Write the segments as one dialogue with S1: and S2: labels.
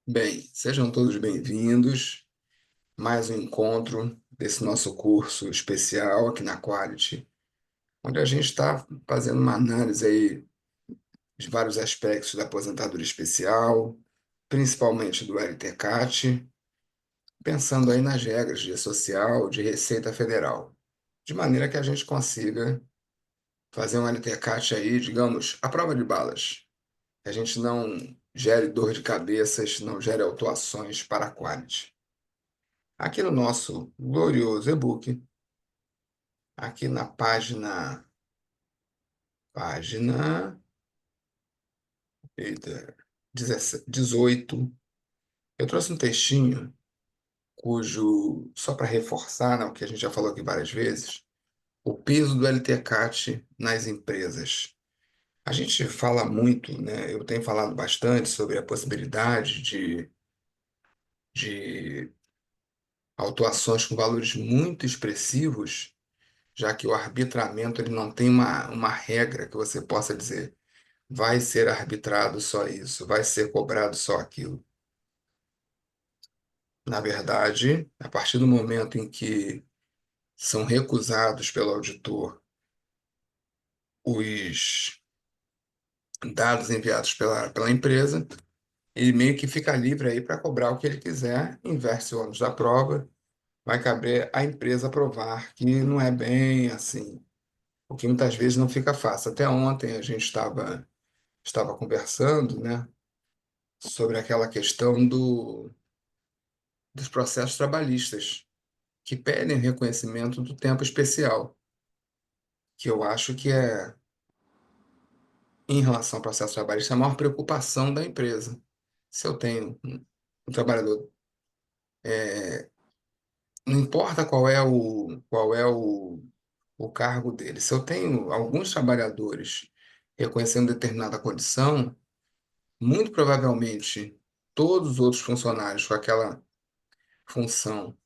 S1: Bem, sejam todos bem-vindos. Mais um encontro desse nosso curso especial aqui na Quality, onde a gente está fazendo uma análise aí de vários aspectos da aposentadoria especial, principalmente do LTCAT, pensando aí nas regras de social, de Receita Federal, de maneira que a gente consiga fazer um LTCAT aí, digamos, à prova de balas, que a gente não gere dor de cabeças, não gere autuações para a Quality. Aqui no nosso glorioso e-book, aqui na página, eita, 18, eu trouxe um textinho só para reforçar, né, o que a gente já falou aqui várias vezes, o peso do LTCAT nas empresas. A gente fala muito, né, eu tenho falado bastante sobre a possibilidade de autuações com valores muito expressivos, já que o arbitramento ele não tem uma regra que você possa dizer vai ser arbitrado só isso, vai ser cobrado só aquilo. Na verdade, a partir do momento em que são recusados pelo auditor os dados enviados pela empresa, ele meio que fica livre aí para cobrar o que ele quiser, inverte o ônus da prova, vai caber à empresa provar que não é bem assim, o que muitas vezes não fica fácil. Até ontem a gente estava conversando, né, sobre aquela questão dos processos trabalhistas, que pedem reconhecimento do tempo especial, que eu acho que é, em relação ao processo trabalhista, a maior preocupação da empresa. Se eu tenho um trabalhador, não importa qual é o cargo dele, se eu tenho alguns trabalhadores reconhecendo determinada condição, muito provavelmente todos os outros funcionários com aquela função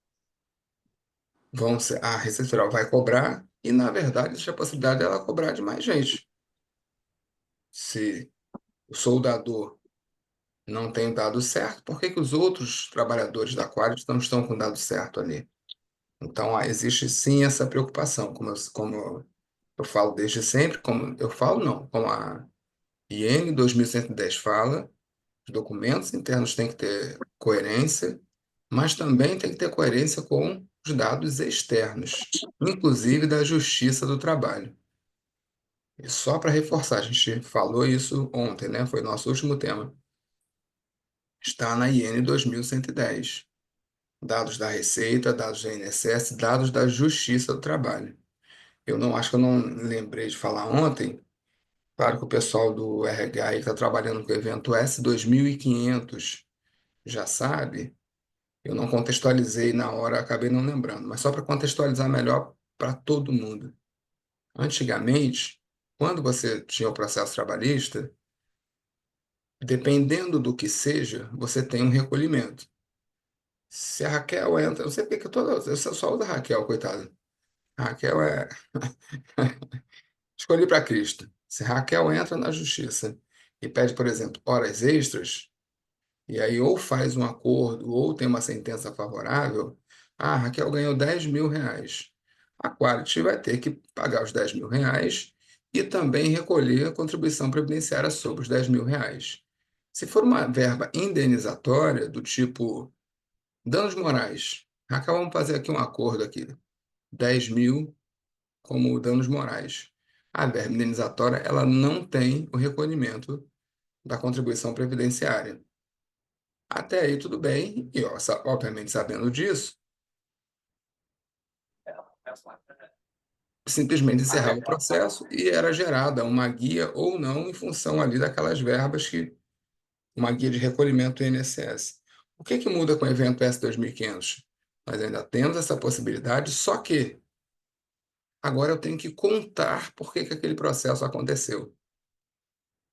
S1: a Receita Federal vai cobrar, e na verdade existe a possibilidade dela cobrar de mais gente. Se o soldador não tem o dado certo, por que que os outros trabalhadores da Qualis não estão com o dado certo ali? Então, existe sim essa preocupação, como eu falo desde sempre, como eu falo não, como a IN 2110 fala, os documentos internos têm que ter coerência, mas também tem que ter coerência com os dados externos, inclusive da Justiça do Trabalho. E só para reforçar, a gente falou isso ontem, né? Foi nosso último tema. Está na IN 2110. Dados da Receita, dados da INSS, dados da Justiça do Trabalho. Eu não acho que eu não lembrei de falar ontem. Claro que o pessoal do RH está trabalhando com o evento S2500 já sabe. Eu não contextualizei na hora, acabei não lembrando, mas só para contextualizar melhor para todo mundo. Antigamente, quando você tinha o processo trabalhista, dependendo do que seja, você tem um recolhimento. Se a Raquel entra, eu sei porque que eu só uso a Raquel, coitada. A Raquel é. Escolhi para Cristo. Se Raquel entra na justiça e pede, por exemplo, horas extras, e aí ou faz um acordo ou tem uma sentença favorável, Raquel ganhou R$ 10.000. A Quality vai ter que pagar os R$ 10.000 e também recolher a contribuição previdenciária sobre os R$ 10.000. Se for uma verba indenizatória, do tipo danos morais, Raquel, vamos fazer aqui um acordo aqui, 10.000 como danos morais. A verba indenizatória, ela não tem o recolhimento da contribuição previdenciária. Até aí tudo bem, e ó, obviamente sabendo disso, simplesmente encerrava o processo e era gerada uma guia ou não em função ali daquelas verbas uma guia de recolhimento do INSS. O que que muda com o evento S2500? Nós ainda temos essa possibilidade, só que agora eu tenho que contar por que que aquele processo aconteceu.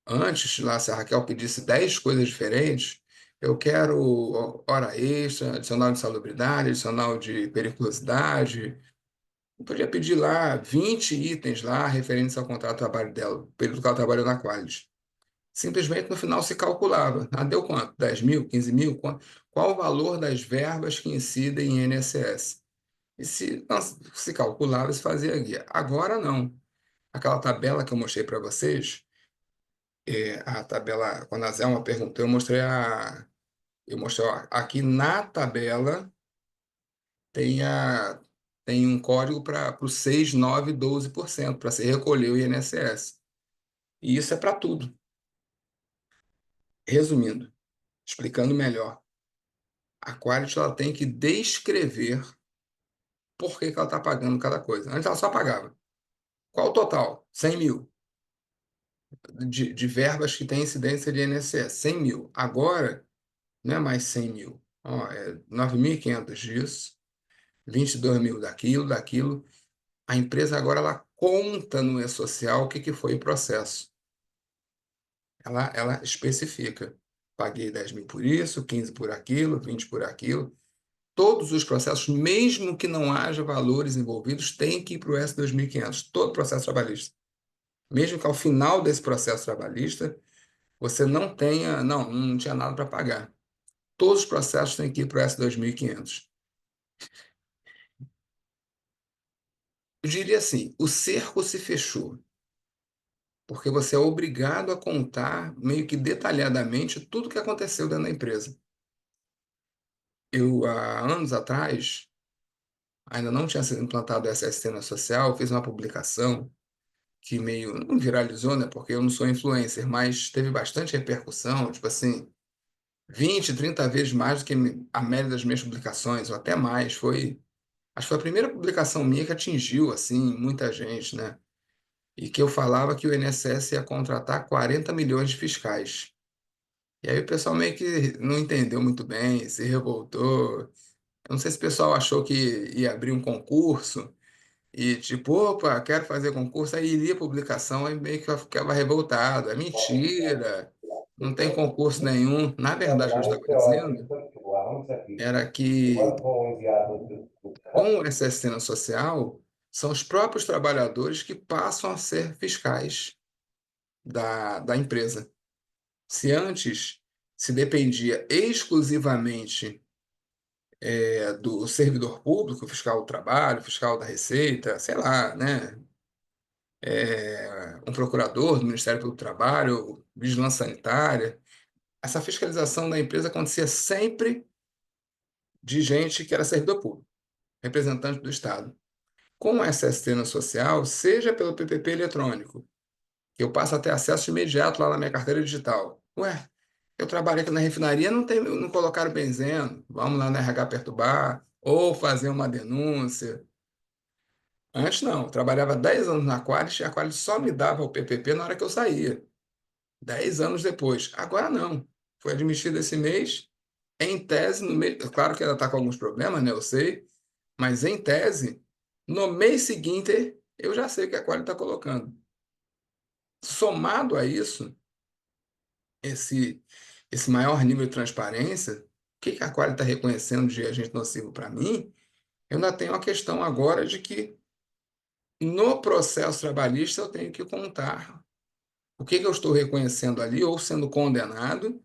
S1: Antes, lá, se a Raquel pedisse 10 coisas diferentes, eu quero hora extra, adicional de salubridade, adicional de periculosidade. Eu podia pedir lá 20 itens lá referentes ao contrato de trabalho dela, o período que ela trabalhou na Qualis. simplesmente no final se calculava. Ah, deu quanto? 10 mil, 15 mil? Qual o valor das verbas que incidem em INSS? E se não se calculava, se fazia guia. Agora não. Aquela tabela que eu mostrei para vocês, a tabela, quando a Zelma perguntou, eu mostrei, ó, aqui na tabela tem, tem um código para o 6, 9, 12% para se recolher o INSS. E isso é para tudo. Resumindo, explicando melhor, a Quality ela tem que descrever por que que ela está pagando cada coisa. Antes ela só pagava. Qual o total? 100 mil de verbas que têm incidência de INSS. 100 mil. Agora, não é mais 100 mil. Ó, é 9.500 disso, 22 mil daquilo, daquilo. A empresa agora ela conta no E-Social o que que foi o processo. Ela especifica. Paguei 10 mil por isso, 15 por aquilo, 20 por aquilo. Todos os processos, mesmo que não haja valores envolvidos, têm que ir para o S2500, todo processo trabalhista. Mesmo que ao final desse processo trabalhista, você não tenha, não tinha nada para pagar. Todos os processos têm que ir para o S2500. Eu diria assim, o cerco se fechou, porque você é obrigado a contar meio que detalhadamente tudo o que aconteceu dentro da empresa. Eu, há anos atrás, ainda não tinha sido implantado o SST na social, fiz uma publicação que meio não viralizou, né? Porque eu não sou influencer, mas teve bastante repercussão, tipo assim, 20, 30 vezes mais do que a média das minhas publicações, ou até mais. Acho que foi a primeira publicação minha que atingiu assim muita gente, né? E que eu falava que o INSS ia contratar 40 milhões de fiscais. E aí o pessoal meio que não entendeu muito bem, se revoltou. Eu não sei se o pessoal achou que ia abrir um concurso. E tipo, opa, quero fazer concurso, aí lia a publicação, aí meio que eu ficava revoltado. É mentira, não tem concurso nenhum. Na verdade, o que eu estava dizendo era que com o assistência social, são os próprios trabalhadores que passam a ser fiscais da empresa. Se antes se dependia exclusivamente do servidor público, fiscal do trabalho, fiscal da Receita, sei lá, né? Um procurador do Ministério do Trabalho, vigilância sanitária. Essa fiscalização da empresa acontecia sempre de gente que era servidor público, representante do Estado. Com o SST no social, seja pelo PPP eletrônico, que eu passo a ter acesso imediato lá na minha carteira digital. Ué, eu trabalhei aqui na refinaria, não colocaram benzeno, vamos lá na RH perturbar, ou fazer uma denúncia. Antes não, eu trabalhava 10 anos na Qualis e a Qualis só me dava o PPP na hora que eu saía. 10 anos depois. Agora não. Foi admitido esse mês, em tese, no mês. Claro que ela está com alguns problemas, né? Eu sei, mas em tese, no mês seguinte, eu já sei o que a Quali está colocando. Somado a isso, esse, esse maior nível de transparência, o que que a Quali está reconhecendo de agente nocivo para mim? Eu ainda tenho a questão agora de que no processo trabalhista eu tenho que contar o que que eu estou reconhecendo ali ou sendo condenado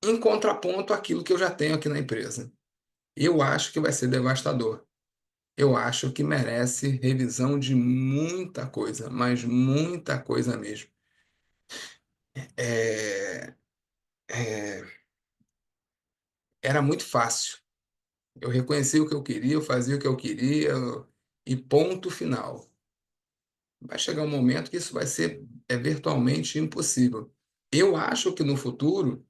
S1: em contraponto àquilo que eu já tenho aqui na empresa. Eu acho que vai ser devastador. Eu acho que merece revisão de muita coisa, mas muita coisa mesmo. É, é, era muito fácil. Eu reconhecia o que eu queria, eu fazia o que eu queria e ponto final. Vai chegar um momento que isso vai ser virtualmente impossível. Eu acho que no futuro,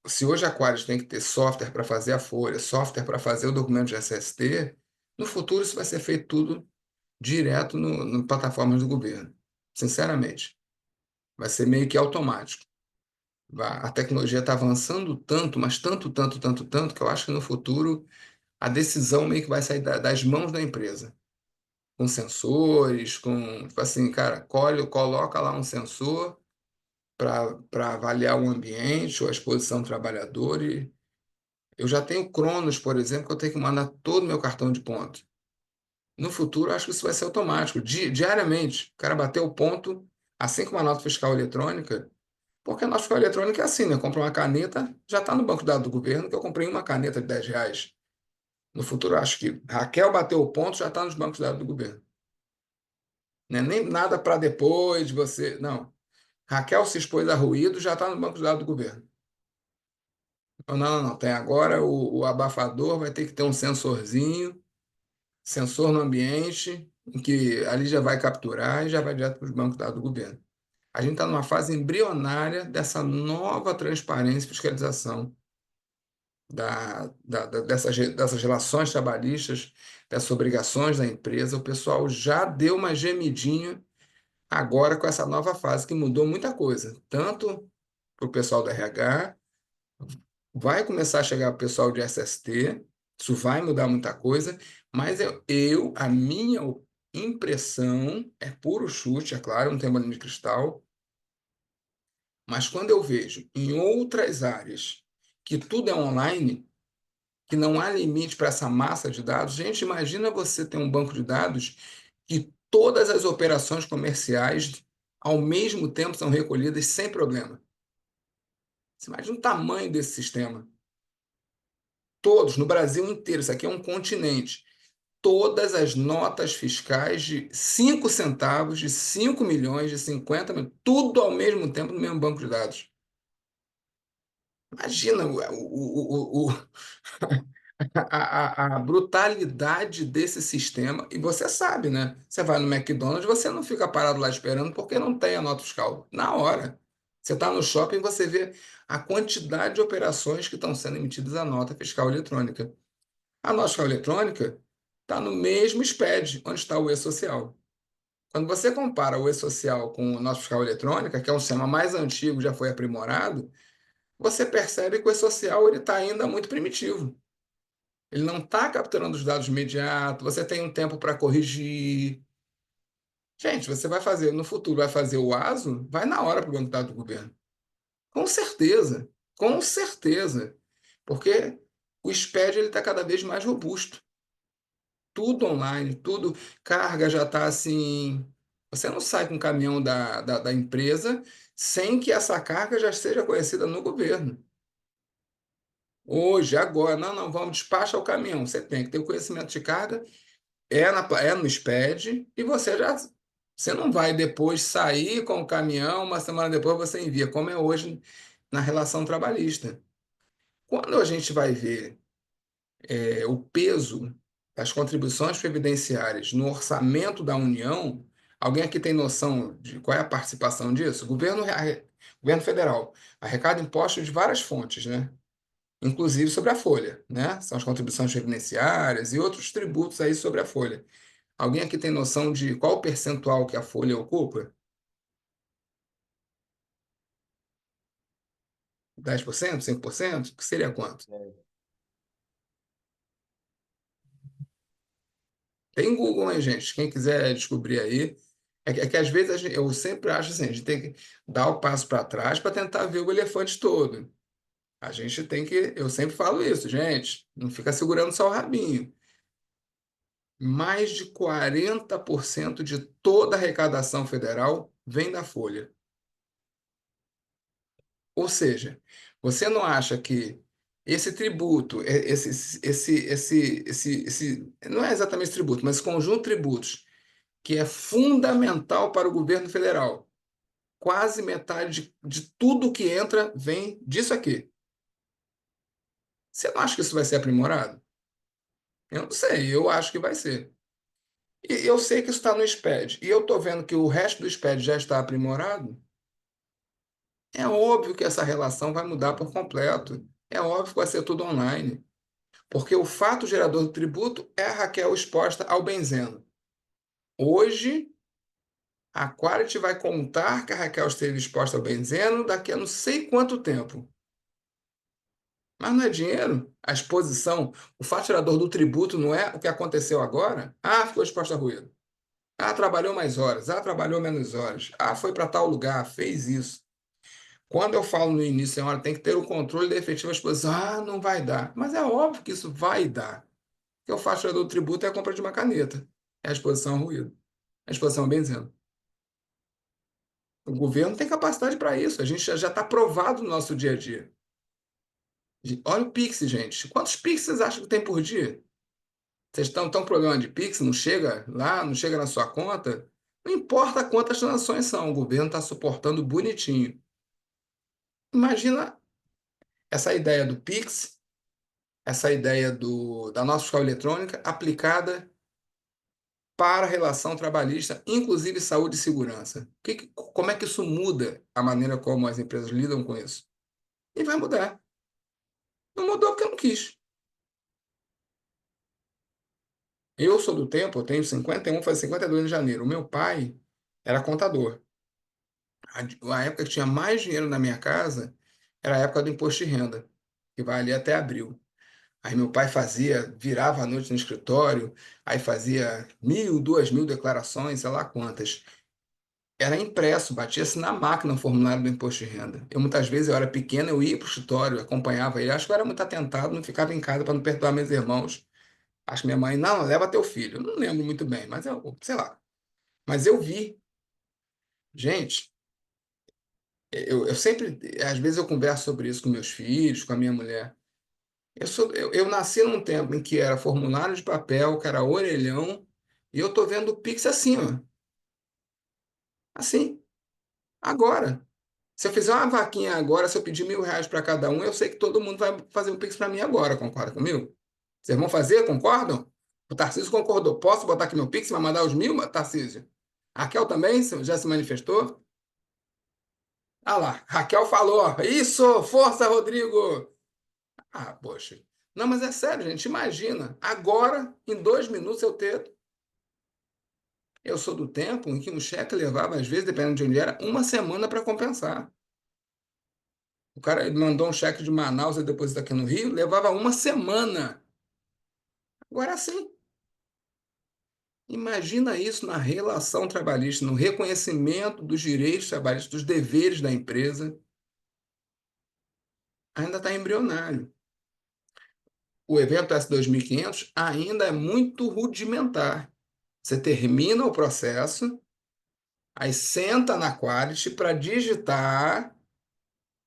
S1: se hoje a Aquarius tem que ter software para fazer a folha, software para fazer o documento de SST, no futuro isso vai ser feito tudo direto no plataformas do governo. Sinceramente, vai ser meio que automático. A tecnologia está avançando tanto, mas tanto, tanto, tanto, tanto, que eu acho que no futuro a decisão meio que vai sair das mãos da empresa. Com sensores, com, tipo assim, cara, coloca lá um sensor para avaliar o ambiente ou a exposição do trabalhador. E eu já tenho Cronos, por exemplo, que eu tenho que mandar todo o meu cartão de ponto. No futuro, eu acho que isso vai ser automático. Diariamente, o cara bateu o ponto, assim como a nota fiscal eletrônica, porque a nota fiscal eletrônica é assim, né? Compra uma caneta, já está no banco de dados do governo, que eu comprei uma caneta de R$ 10. No futuro, eu acho que Raquel bateu o ponto, já está nos bancos de dados do governo. Não é nem nada para depois de você. Não. Raquel se expôs a ruído, já está no banco de dados do governo. Não, não, não. Tem agora o abafador, vai ter que ter um sensorzinho, sensor no ambiente, em que ali já vai capturar e já vai direto para os bancos de dados do governo. A gente está numa fase embrionária dessa nova transparência e fiscalização dessas relações trabalhistas, dessas obrigações da empresa. O pessoal já deu uma gemidinha agora com essa nova fase que mudou muita coisa, tanto para o pessoal do RH, vai começar a chegar o pessoal de SST, isso vai mudar muita coisa, mas a minha impressão, é puro chute, é claro, não tem bolinha de cristal, mas quando eu vejo em outras áreas que tudo é online, que não há limite para essa massa de dados, gente, imagina você ter um banco de dados que todas as operações comerciais ao mesmo tempo são recolhidas sem problema. Você imagina o tamanho desse sistema. Todos, no Brasil inteiro, isso aqui é um continente. Todas as notas fiscais de 5 centavos, de 5 milhões, de 50 milhões, tudo ao mesmo tempo no mesmo banco de dados. Imagina a brutalidade desse sistema. E você sabe, né? Você vai no McDonald's, você não fica parado lá esperando porque não tem a nota fiscal. Na hora. Você está no shopping, você vê a quantidade de operações que estão sendo emitidas a nota fiscal eletrônica. A nota fiscal eletrônica está no mesmo SPED, onde está o e-social. Quando você compara o e-social com a nota fiscal eletrônica, que é um sistema mais antigo, já foi aprimorado, você percebe que o e-social está ainda muito primitivo. Ele não está capturando os dados imediatos, você tem um tempo para corrigir. Gente, você vai fazer, no futuro, vai fazer o ASO, vai na hora para o banco de dados do governo. Com certeza, com certeza. Porque o SPED está cada vez mais robusto. Tudo online, tudo, carga já está assim. Você não sai com o caminhão da empresa sem que essa carga já seja conhecida no governo. Hoje, agora, não, não, vamos, despacha o caminhão. Você tem que ter o conhecimento de carga, é no SPED, e você não vai depois sair com o caminhão, uma semana depois você envia, como é hoje na relação trabalhista. Quando a gente vai ver o peso das contribuições previdenciárias no orçamento da União, alguém aqui tem noção de qual é a participação disso? Governo federal arrecada impostos de várias fontes, né? Inclusive sobre a folha, né? São as contribuições previdenciárias e outros tributos aí sobre a folha. Alguém aqui tem noção de qual o percentual que a folha ocupa? 10%? 5%? Que seria quanto? Tem Google, hein, gente? Quem quiser descobrir aí. É que às vezes eu sempre acho assim, a gente tem que dar o passo para trás para tentar ver o elefante todo. A gente tem que, eu sempre falo isso, gente, não fica segurando só o rabinho. Mais de 40% de toda a arrecadação federal vem da folha. Ou seja, você não acha que esse tributo, não é exatamente esse tributo, mas esse conjunto de tributos, que é fundamental para o governo federal, quase metade de tudo que entra vem disso aqui. Você não acha que isso vai ser aprimorado? Eu não sei, eu acho que vai ser. E eu sei que isso está no SPED, e eu estou vendo que o resto do SPED já está aprimorado. É óbvio que essa relação vai mudar por completo. É óbvio que vai ser tudo online. Porque o fato gerador do tributo é a Raquel exposta ao benzeno. Hoje, a Quality vai contar que a Raquel esteve exposta ao benzeno daqui a não sei quanto tempo. Mas não é dinheiro. A exposição, o fato gerador do tributo não é o que aconteceu agora. Ah, ficou exposta a ruído. Ah, trabalhou mais horas. Ah, trabalhou menos horas. Ah, foi para tal lugar, fez isso. Quando eu falo no início, senhora, tem que ter o controle da efetiva exposição. Ah, não vai dar. Mas é óbvio que isso vai dar. Porque o fato gerador do tributo é a compra de uma caneta. É a exposição ao ruído, a exposição ao benzeno. O governo tem capacidade para isso, a gente já está provado no nosso dia a dia. Olha o Pix, gente. Quantos Pix vocês acham que tem por dia? Vocês estão tão problema de Pix, não chega lá, não chega na sua conta? Não importa quantas transações são, o governo está suportando bonitinho. Imagina essa ideia do Pix, essa ideia da nossa fiscal eletrônica aplicada para a relação trabalhista, inclusive saúde e segurança. Como é que isso muda a maneira como as empresas lidam com isso? E vai mudar. Não mudou porque eu não quis. Eu sou do tempo, eu tenho 51, faz 52 em janeiro. O meu pai era contador. A época que tinha mais dinheiro na minha casa era a época do imposto de renda, que vai ali até abril. Aí meu pai fazia, virava à noite no escritório, aí fazia 1.000, 2.000 declarações, sei lá quantas. Era impresso, batia-se na máquina o formulário do imposto de renda. Eu muitas vezes, eu era pequeno, eu ia para o escritório, acompanhava ele. Acho que eu era muito atentado, não ficava em casa para não perturbar meus irmãos. Acho que minha mãe, não, leva teu filho. Eu não lembro muito bem, mas eu, sei lá. Mas eu vi, gente, eu sempre, às vezes eu converso sobre isso com meus filhos, com a minha mulher. Eu nasci num tempo em que era formulário de papel, que era orelhão, e eu tô vendo o Pix assim, ó. Assim, agora. Se eu fizer uma vaquinha agora, se eu pedir R$ 1.000 para cada um, eu sei que todo mundo vai fazer um Pix para mim agora, concorda comigo? Vocês vão fazer? Concordam? O Tarcísio concordou. Posso botar aqui meu Pix? Vai mandar os 1.000, Tarcísio? A Raquel também já se manifestou? Ah lá, Raquel falou. Isso, força, Rodrigo! Ah, poxa. Não, mas é sério, gente. Imagina, agora, em 2 minutos, eu ter. Eu sou do tempo em que um cheque levava, às vezes, dependendo de onde era, uma semana para compensar. O cara mandou um cheque de Manaus e depositou aqui no Rio, levava uma semana. Agora sim. Imagina isso na relação trabalhista, no reconhecimento dos direitos trabalhistas, dos deveres da empresa. Ainda está embrionário. O evento S2500 ainda é muito rudimentar. Você termina o processo, aí senta na Quality para digitar.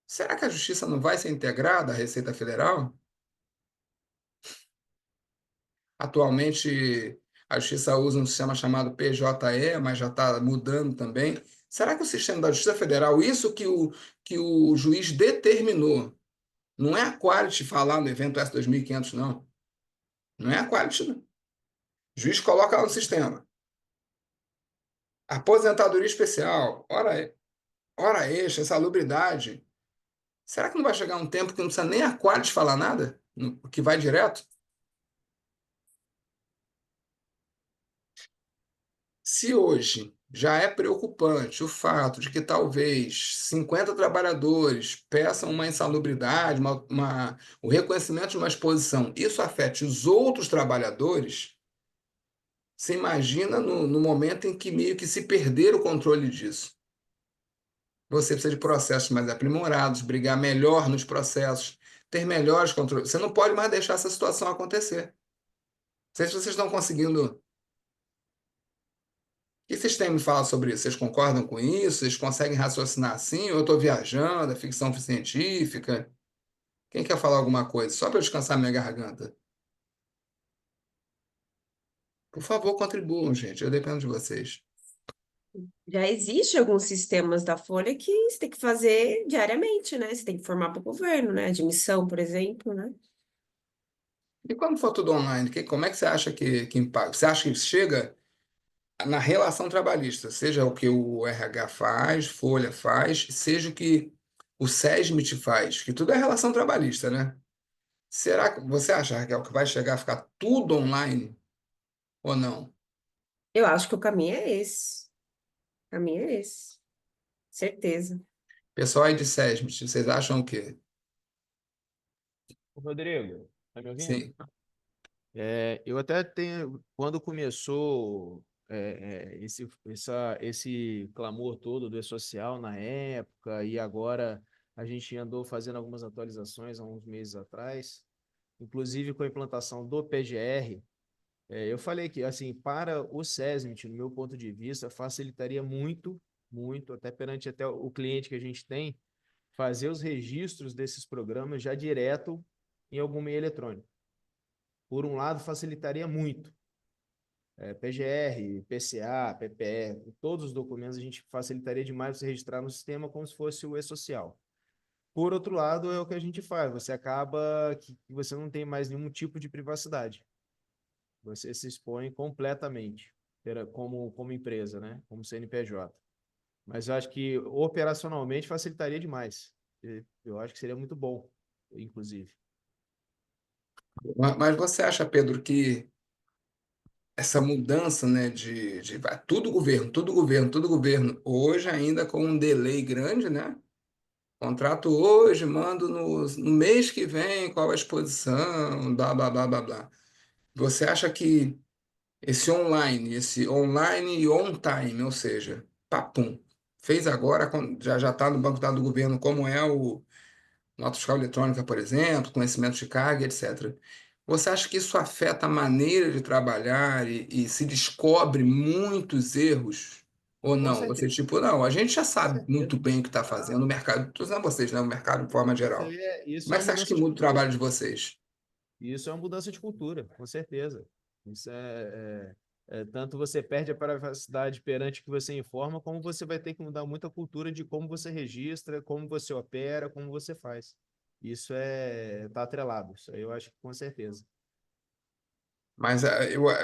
S1: Será que a justiça não vai ser integrada à Receita Federal? Atualmente, a justiça usa um sistema chamado PJE, mas já está mudando também. Será que o sistema da Justiça Federal, isso que o juiz determinou, não é a Quality falar no evento S2500, não. Não é a Quality, não. O juiz coloca lá no sistema. Aposentadoria especial, hora extra, insalubridade. Será que não vai chegar um tempo que não precisa nem a Quality falar nada? Que vai direto? Se hoje já é preocupante o fato de que talvez 50 trabalhadores peçam uma insalubridade, o reconhecimento de uma exposição, isso afete os outros trabalhadores, você imagina no momento em que meio que se perder o controle disso. Você precisa de processos mais aprimorados, brigar melhor nos processos, ter melhores controles. Você não pode mais deixar essa situação acontecer. Não sei se vocês estão conseguindo. O que vocês têm me falar sobre isso? Vocês concordam com isso? Vocês conseguem raciocinar assim? Ou eu estou viajando? É ficção científica? Quem quer falar alguma coisa? Só para eu descansar minha garganta. Por favor, contribuam, gente. Eu dependo de vocês.
S2: Já existe alguns sistemas da Folha que você tem que fazer diariamente, né? Você tem que formar para o governo, né? Admissão, por exemplo, né?
S1: E quando for tudo online, como é que você acha que impacta? Você acha que chega na relação trabalhista, seja o que o RH faz, Folha faz, seja o que o SESMIT faz, que tudo é relação trabalhista, né? Será que você acha, Raquel, que vai chegar a ficar tudo online ou não?
S2: Eu acho que o caminho é esse. O caminho é esse. Certeza.
S1: Pessoal aí de SESMIT, vocês acham o quê?
S3: Ô, Rodrigo, tá me ouvindo?
S1: Sim.
S3: Eu até tenho, quando começou esse clamor todo do e-social na época, e agora a gente andou fazendo algumas atualizações há uns meses atrás, inclusive com a implantação do PGR, Eu falei que, assim, para o SESMIT, no meu ponto de vista, facilitaria muito, muito, até perante até o cliente que a gente tem, fazer os registros desses programas já direto em algum meio eletrônico. Por um lado, facilitaria muito. PGR, PCA, PPE, todos os documentos a gente facilitaria demais você registrar no sistema como se fosse o e-social. Por outro lado, é o que a gente faz, você acaba que você não tem mais nenhum tipo de privacidade. Você se expõe completamente como empresa, né? Como CNPJ. Mas eu acho que operacionalmente facilitaria demais. Eu acho que seria muito bom, inclusive.
S1: Mas você acha, Pedro, que essa mudança, né, vai tudo governo, tudo governo, tudo governo, hoje ainda com um delay grande, né? Contrato hoje, mando no mês que vem, qual a exposição, blá, blá, blá, blá, blá. Você acha que esse online e on time, ou seja, papum, fez agora, já está no banco de dados do governo, como é o nota fiscal eletrônica, por exemplo, conhecimento de carga, etc. Você acha que isso afeta a maneira de trabalhar e se descobre muitos erros? Ou
S3: Com
S1: não? Você,
S3: certeza,
S1: tipo, não, a gente já
S3: com
S1: sabe muito
S3: certeza.
S1: bem o que está fazendo
S3: Não,
S1: no mercado, estou dizendo vocês, né? O mercado de forma geral.
S3: isso
S1: Como é
S3: é
S1: que
S3: uma
S1: você acha que
S3: mudança de
S1: muda o
S3: cultura.
S1: trabalho de vocês?
S3: Isso é uma mudança de cultura, com certeza. Isso tanto você perde a privacidade perante o que você informa, como você vai ter que mudar muita cultura de como você registra, como você opera, como você faz. Isso tá atrelado. Isso aí eu acho que com certeza.
S1: Mas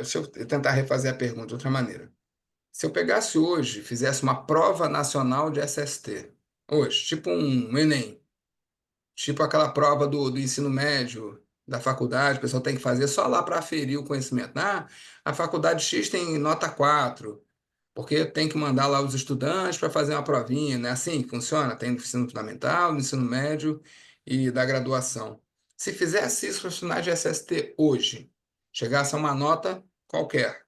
S1: se eu tentar refazer a pergunta de outra maneira. Se eu pegasse hoje, fizesse uma prova nacional de SST, hoje, tipo um Enem, tipo aquela prova do ensino médio, da faculdade, o pessoal tem que fazer só lá para aferir o conhecimento. Ah, a faculdade X tem nota 4 porque tem que mandar lá os estudantes para fazer uma provinha, né? Assim que funciona, tem no ensino fundamental, no ensino médio e da graduação. Se fizesse isso para os finais de SST hoje, chegasse a uma nota qualquer,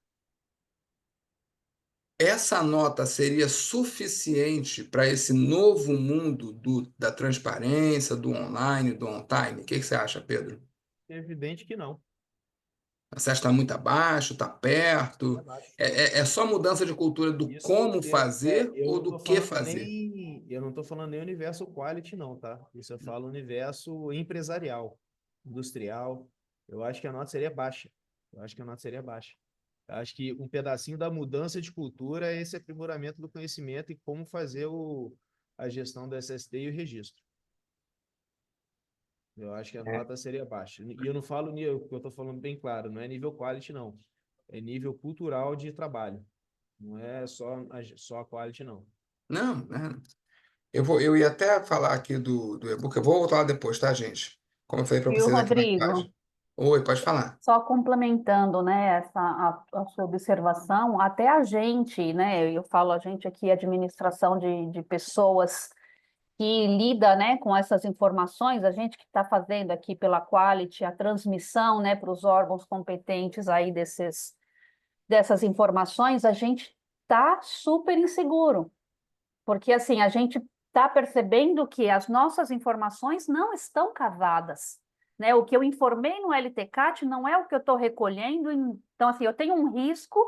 S1: essa nota seria suficiente para esse novo mundo da transparência, do online, do on-time? O que que você acha, Pedro?
S3: É evidente que não.
S1: Você acha que está muito abaixo, está perto?
S3: Abaixo.
S1: É só mudança de cultura do
S3: Isso,
S1: como fazer
S3: eu
S1: ou
S3: não
S1: do
S3: estou
S1: que
S3: falando
S1: fazer?
S3: eu não estou falando nem universo quality, não, tá? Isso eu falo universo empresarial, industrial. Eu acho que a nota seria baixa. Eu acho que a nota seria baixa. Eu acho que um pedacinho da mudança de cultura é esse aprimoramento do conhecimento e como fazer a gestão do SST e o registro. Eu acho que a
S1: É.
S3: nota seria baixa. E eu não falo nível, porque eu estou falando bem claro, não é nível quality, não. É nível cultural de trabalho. Não é só a quality, não.
S1: Não, né? Eu ia até falar aqui do e-book, eu vou voltar lá depois, tá, gente? Como eu falei para
S4: Viu,
S1: vocês aqui na página.
S4: Rodrigo?
S1: Oi, pode falar.
S4: Só complementando, né, a sua observação, até a gente, né, eu falo a gente aqui, administração de pessoas que lida, né, com essas informações, a gente que está fazendo aqui pela Quality a transmissão, né, para os órgãos competentes aí dessas informações, a gente está super inseguro, porque assim, a gente está percebendo que as nossas informações não estão cavadas, né? O que eu informei no LTCAT não é o que eu estou recolhendo, então assim, eu tenho um risco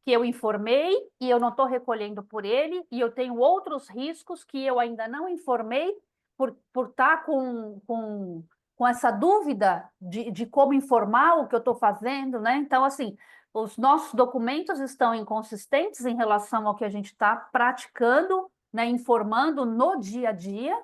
S4: que eu informei e eu não estou recolhendo por ele, e eu tenho outros riscos que eu ainda não informei por estar com essa dúvida de como informar o que eu estou fazendo, né? Então, assim, os nossos documentos estão inconsistentes em relação ao que a gente está praticando, né, informando no dia a dia,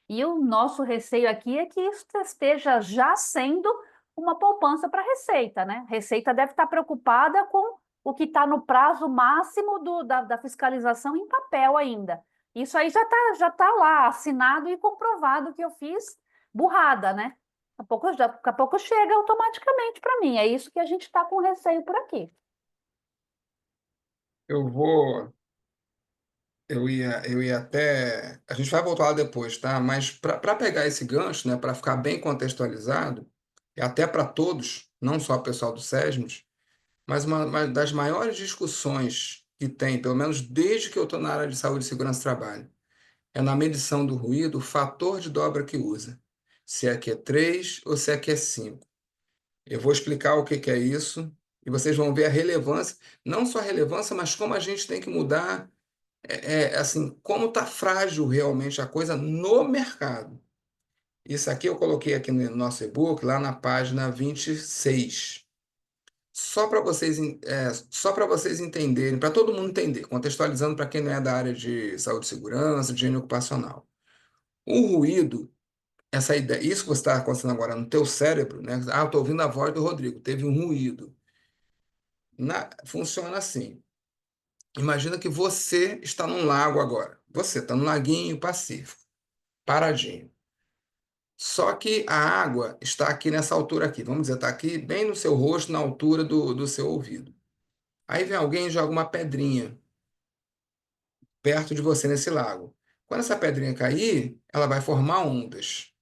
S4: e o nosso receio aqui é que isso esteja já sendo uma poupança para a Receita, né? A Receita deve estar preocupada com o que está no prazo máximo da fiscalização em papel ainda. Isso aí já tá lá, assinado e comprovado que eu fiz burrada, né? Daqui a pouco chega automaticamente para mim. É isso que a gente está com receio por aqui.
S1: Eu vou. Eu ia até. A gente vai voltar lá depois, tá? Mas para pegar esse gancho, né, para ficar bem contextualizado, e até para todos, não só o pessoal do SESMIT, mas uma das maiores discussões que tem, pelo menos desde que eu estou na área de saúde e segurança do trabalho, é na medição do ruído, o fator de dobra que usa. Se aqui é 3 ou se aqui é 5. Eu vou explicar o que que é isso E vocês vão ver a relevância, não só a relevância, mas como a gente tem que mudar, assim, como está frágil realmente a coisa no mercado. Isso aqui eu coloquei aqui no nosso e-book, lá na página 26. Só para vocês entenderem, para todo mundo entender, contextualizando para quem não é da área de saúde e segurança, de higiene ocupacional. O ruído, essa ideia, isso que você está acontecendo agora no teu cérebro, né? Ah, eu estou ouvindo a voz do Rodrigo, teve um ruído. Funciona assim. Imagina que você está num lago agora. Você está no laguinho Pacífico, paradinho. Só que a água está aqui nessa altura aqui. Vamos dizer, está aqui bem no seu rosto, na altura do seu ouvido. Aí vem alguém e joga uma pedrinha perto de você nesse lago. Quando essa pedrinha cair, ela vai formar ondas.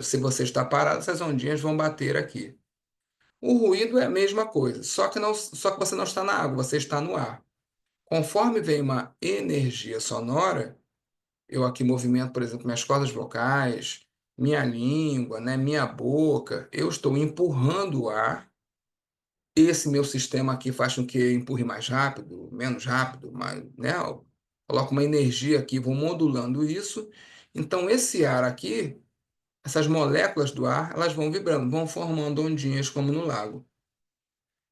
S1: Se você está parado, essas ondinhas vão bater aqui. O ruído é a mesma coisa, só que você não está na água, você está no ar. Conforme vem uma energia sonora, eu aqui movimento, por exemplo, minhas cordas vocais, minha língua, né, minha boca, eu estou empurrando o ar. Esse meu sistema aqui faz com que empurre mais rápido, menos rápido, mais, né? Eu coloco uma energia aqui, vou modulando isso. Então, esse ar aqui, essas moléculas do ar, elas vão vibrando, vão formando ondinhas como no lago.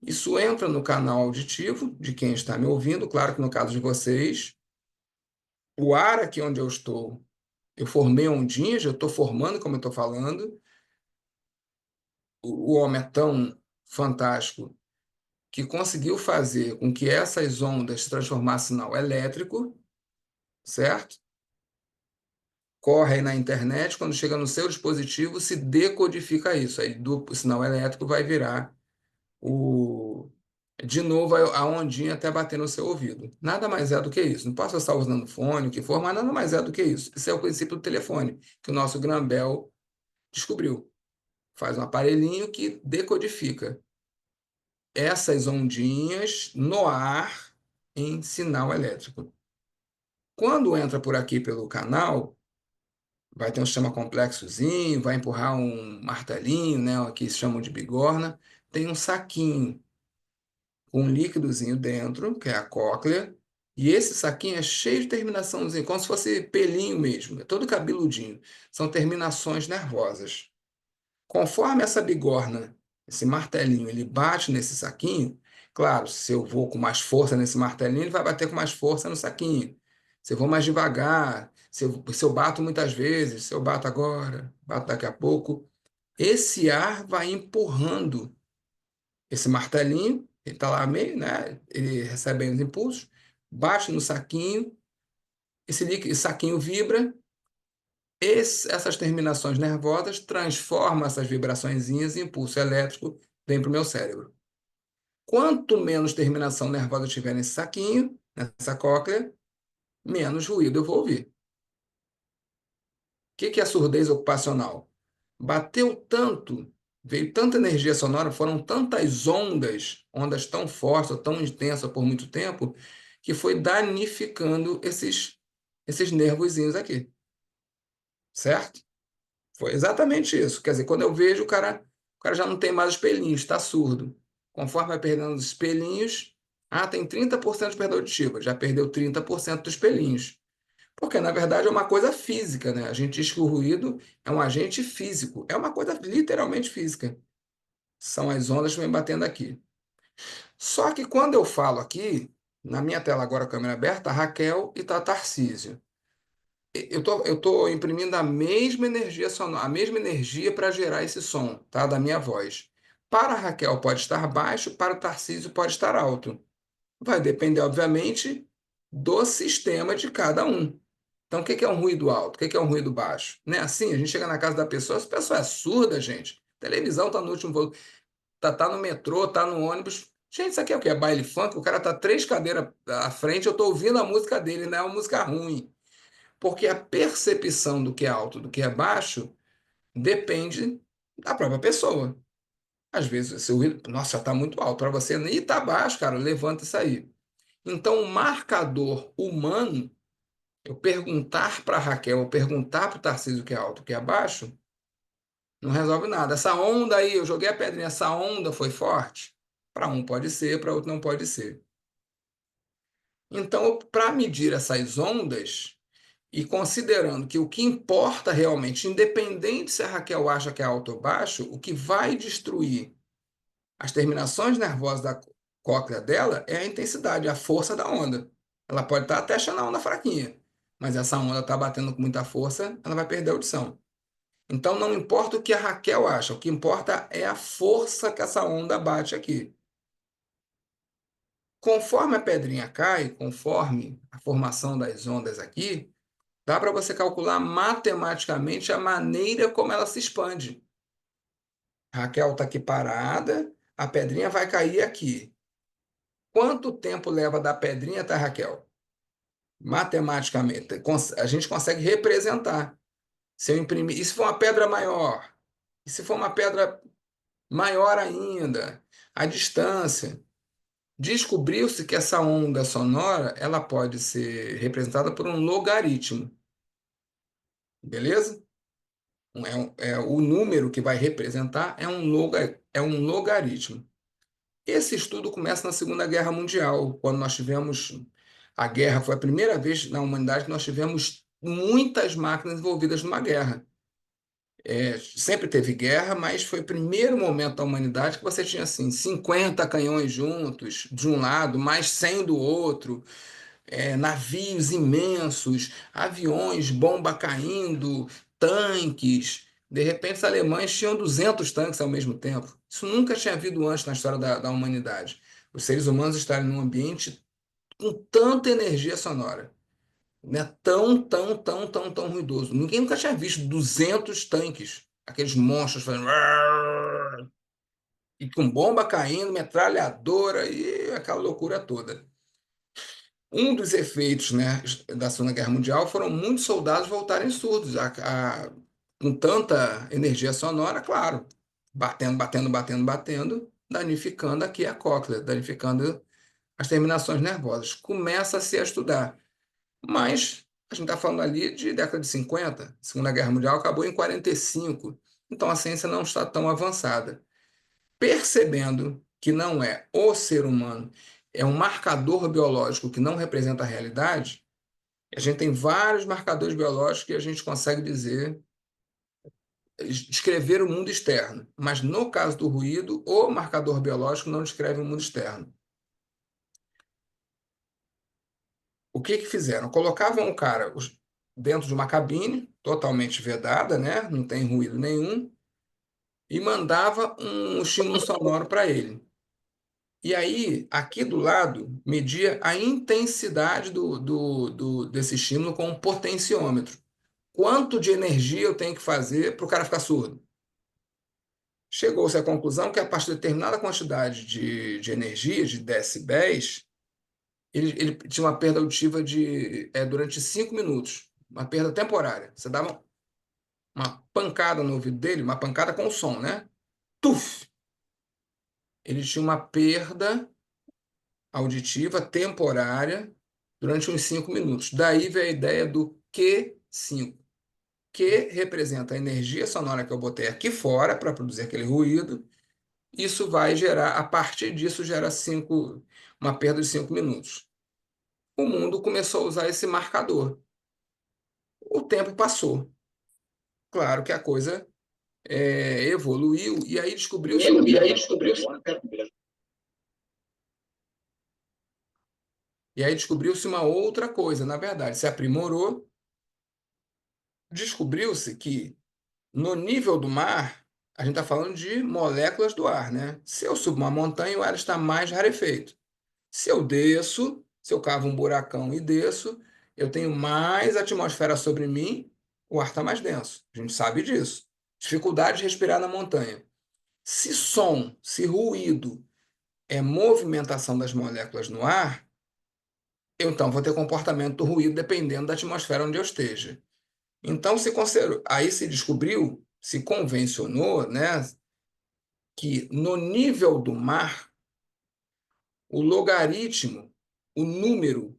S1: Isso entra no canal auditivo de quem está me ouvindo, claro que no caso de vocês, o ar aqui onde eu estou, eu formei ondinhas, eu estou formando como eu estou falando. O homem é tão fantástico que conseguiu fazer com que essas ondas se transformassem em sinal elétrico, certo? Corre aí na internet, quando chega no seu dispositivo, se decodifica isso. Aí do sinal elétrico vai virar de novo a ondinha até bater no seu ouvido. Nada mais é do que isso. Não posso estar usando fone, o que for, mas nada mais é do que isso. Esse é o princípio do telefone, que o nosso Graham Bell descobriu. Faz um aparelhinho que decodifica essas ondinhas no ar em sinal elétrico. Quando entra por aqui pelo canal, vai ter um sistema complexozinho, vai empurrar um martelinho, né, que chamam de bigorna, tem um saquinho com um líquidozinho dentro, que é a cóclea, e esse saquinho é cheio de terminaçãozinha, como se fosse pelinho mesmo, é todo cabeludinho. São terminações nervosas. Conforme essa bigorna, esse martelinho, ele bate nesse saquinho, claro, se eu vou com mais força nesse martelinho, ele vai bater com mais força no saquinho. Se eu vou mais devagar, se eu bato muitas vezes, se eu bato agora, bato daqui a pouco, esse ar vai empurrando esse martelinho, ele está lá meio, né? Ele recebe os impulsos, bate no saquinho, esse saquinho vibra, essas terminações nervosas transformam essas vibraçõezinhas em impulso elétrico, vem para o meu cérebro. Quanto menos terminação nervosa tiver nesse saquinho, nessa cóclea, menos ruído eu vou ouvir. O que é surdez ocupacional? Bateu tanto, veio tanta energia sonora, foram tantas ondas tão fortes, tão intensas por muito tempo, que foi danificando esses nervozinhos aqui. Certo? Foi exatamente isso. Quer dizer, quando eu vejo, o cara já não tem mais espelhinhos, está surdo. Conforme vai perdendo os espelhinhos, tem 30% de perda auditiva, já perdeu 30% dos espelhinhos. Porque, na verdade, é uma coisa física, né? A gente diz que o ruído é um agente físico, é uma coisa literalmente física. São as ondas que vêm batendo aqui. Só que quando eu falo aqui, na minha tela agora, a câmera aberta, a Raquel e tá Tarcísio. Eu tô imprimindo a mesma energia sonora, a mesma energia para gerar esse som, tá? Da minha voz. Para a Raquel pode estar baixo, para o Tarcísio pode estar alto. Vai depender, obviamente, do sistema de cada um. Então, o que é um ruído alto? O que é um ruído baixo? Não é assim? A gente chega na casa da pessoa, essa pessoa é surda, gente. Televisão tá no último voo, tá no metrô, tá no ônibus. Gente, isso aqui é o quê? É baile funk? O cara tá 3 cadeiras à frente, eu tô ouvindo a música dele, não é uma música ruim. Porque a percepção do que é alto, do que é baixo, depende da própria pessoa. Às vezes, esse ruído, nossa, já está muito alto para você, e está baixo, cara, levanta isso aí. Então, o marcador humano, eu perguntar para a Raquel, eu perguntar para o Tarcísio o que é alto, o que é baixo, não resolve nada. Essa onda aí, eu joguei a pedrinha, essa onda foi forte? Para um pode ser, para outro não pode ser. Então, para medir essas ondas, e considerando que o que importa realmente, independente se a Raquel acha que é alto ou baixo, o que vai destruir as terminações nervosas da cóclea dela é a intensidade, a força da onda. Ela pode estar até achando a onda fraquinha, mas essa onda está batendo com muita força, ela vai perder a audição. Então não importa o que a Raquel acha, o que importa é a força que essa onda bate aqui. Conforme a pedrinha cai, conforme a formação das ondas aqui, dá para você calcular matematicamente a maneira como ela se expande. A Raquel está aqui parada, a pedrinha vai cair aqui. Quanto tempo leva da pedrinha até a Raquel? Matematicamente, a gente consegue representar. Se eu imprimir, e se for uma pedra maior? E se for uma pedra maior ainda? A distância. Descobriu-se que essa onda sonora ela pode ser representada por um logaritmo. Beleza? O número que vai representar é um logaritmo. Esse estudo começa na Segunda Guerra Mundial, quando nós tivemos a guerra, foi a primeira vez na humanidade que nós tivemos muitas máquinas envolvidas numa guerra. Sempre teve guerra, mas foi o primeiro momento da humanidade que você tinha assim 50 canhões juntos, de um lado, mais 100 do outro, navios imensos, aviões, bomba caindo, tanques. De repente, os alemães tinham 200 tanques ao mesmo tempo. Isso nunca tinha havido antes na história da humanidade. Os seres humanos estarem num ambiente com tanta energia sonora, né? Tão ruidoso. Ninguém nunca tinha visto 200 tanques, aqueles monstros fazendo... E com bomba caindo, metralhadora e aquela loucura toda. Um dos efeitos, né, da Segunda Guerra Mundial foram muitos soldados voltarem surdos, com tanta energia sonora, claro, batendo, danificando aqui a cóclea, danificando as terminações nervosas. Começa-se a estudar, mas a gente está falando ali de década de 50, a Segunda Guerra Mundial acabou em 45, então a ciência não está tão avançada. Percebendo que não é o ser humano, é um marcador biológico que não representa a realidade, a gente tem vários marcadores biológicos que a gente consegue descrever o mundo externo, mas no caso do ruído, o marcador biológico não descreve o mundo externo. O que fizeram? Colocavam o cara dentro de uma cabine totalmente vedada, né? Não tem ruído nenhum, e mandava um estímulo sonoro para ele. E aí, aqui do lado, media a intensidade desse estímulo com um potenciômetro. Quanto de energia eu tenho que fazer para o cara ficar surdo? Chegou-se à conclusão que, a partir de determinada quantidade de energia, de decibéis, ele tinha uma perda auditiva durante 5 minutos, uma perda temporária. Você dava uma pancada no ouvido dele, uma pancada com som, né? Tuf! Ele tinha uma perda auditiva temporária durante uns 5 minutos. Daí vem a ideia do Q5. Q representa a energia sonora que eu botei aqui fora para produzir aquele ruído. Isso vai gerar, a partir disso, gera uma perda de 5 minutos. O mundo começou a usar esse marcador. O tempo passou. Claro que a coisa evoluiu e aí descobriu-se uma outra coisa, na verdade, se aprimorou. Descobriu-se que no nível do mar, a gente está falando de moléculas do ar, né? Se eu subo uma montanha, o ar está mais rarefeito. Se eu cavo um buracão e desço, eu tenho mais atmosfera sobre mim, o ar está mais denso. A gente sabe disso. Dificuldade de respirar na montanha. Se ruído é movimentação das moléculas no ar, eu então vou ter comportamento do ruído dependendo da atmosfera onde eu esteja. Então, aí se descobriu, se convencionou, né, que no nível do mar, o logaritmo, o número,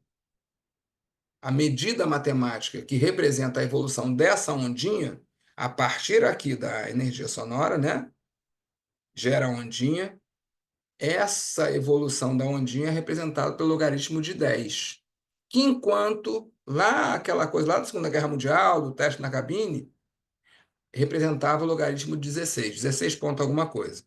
S1: a medida matemática que representa a evolução dessa ondinha, a partir aqui da energia sonora, né, gera a ondinha, essa evolução da ondinha é representada pelo logaritmo de 10, que enquanto lá, aquela coisa lá da Segunda Guerra Mundial, do teste na cabine, representava o logaritmo de 16, 16 ponto alguma coisa.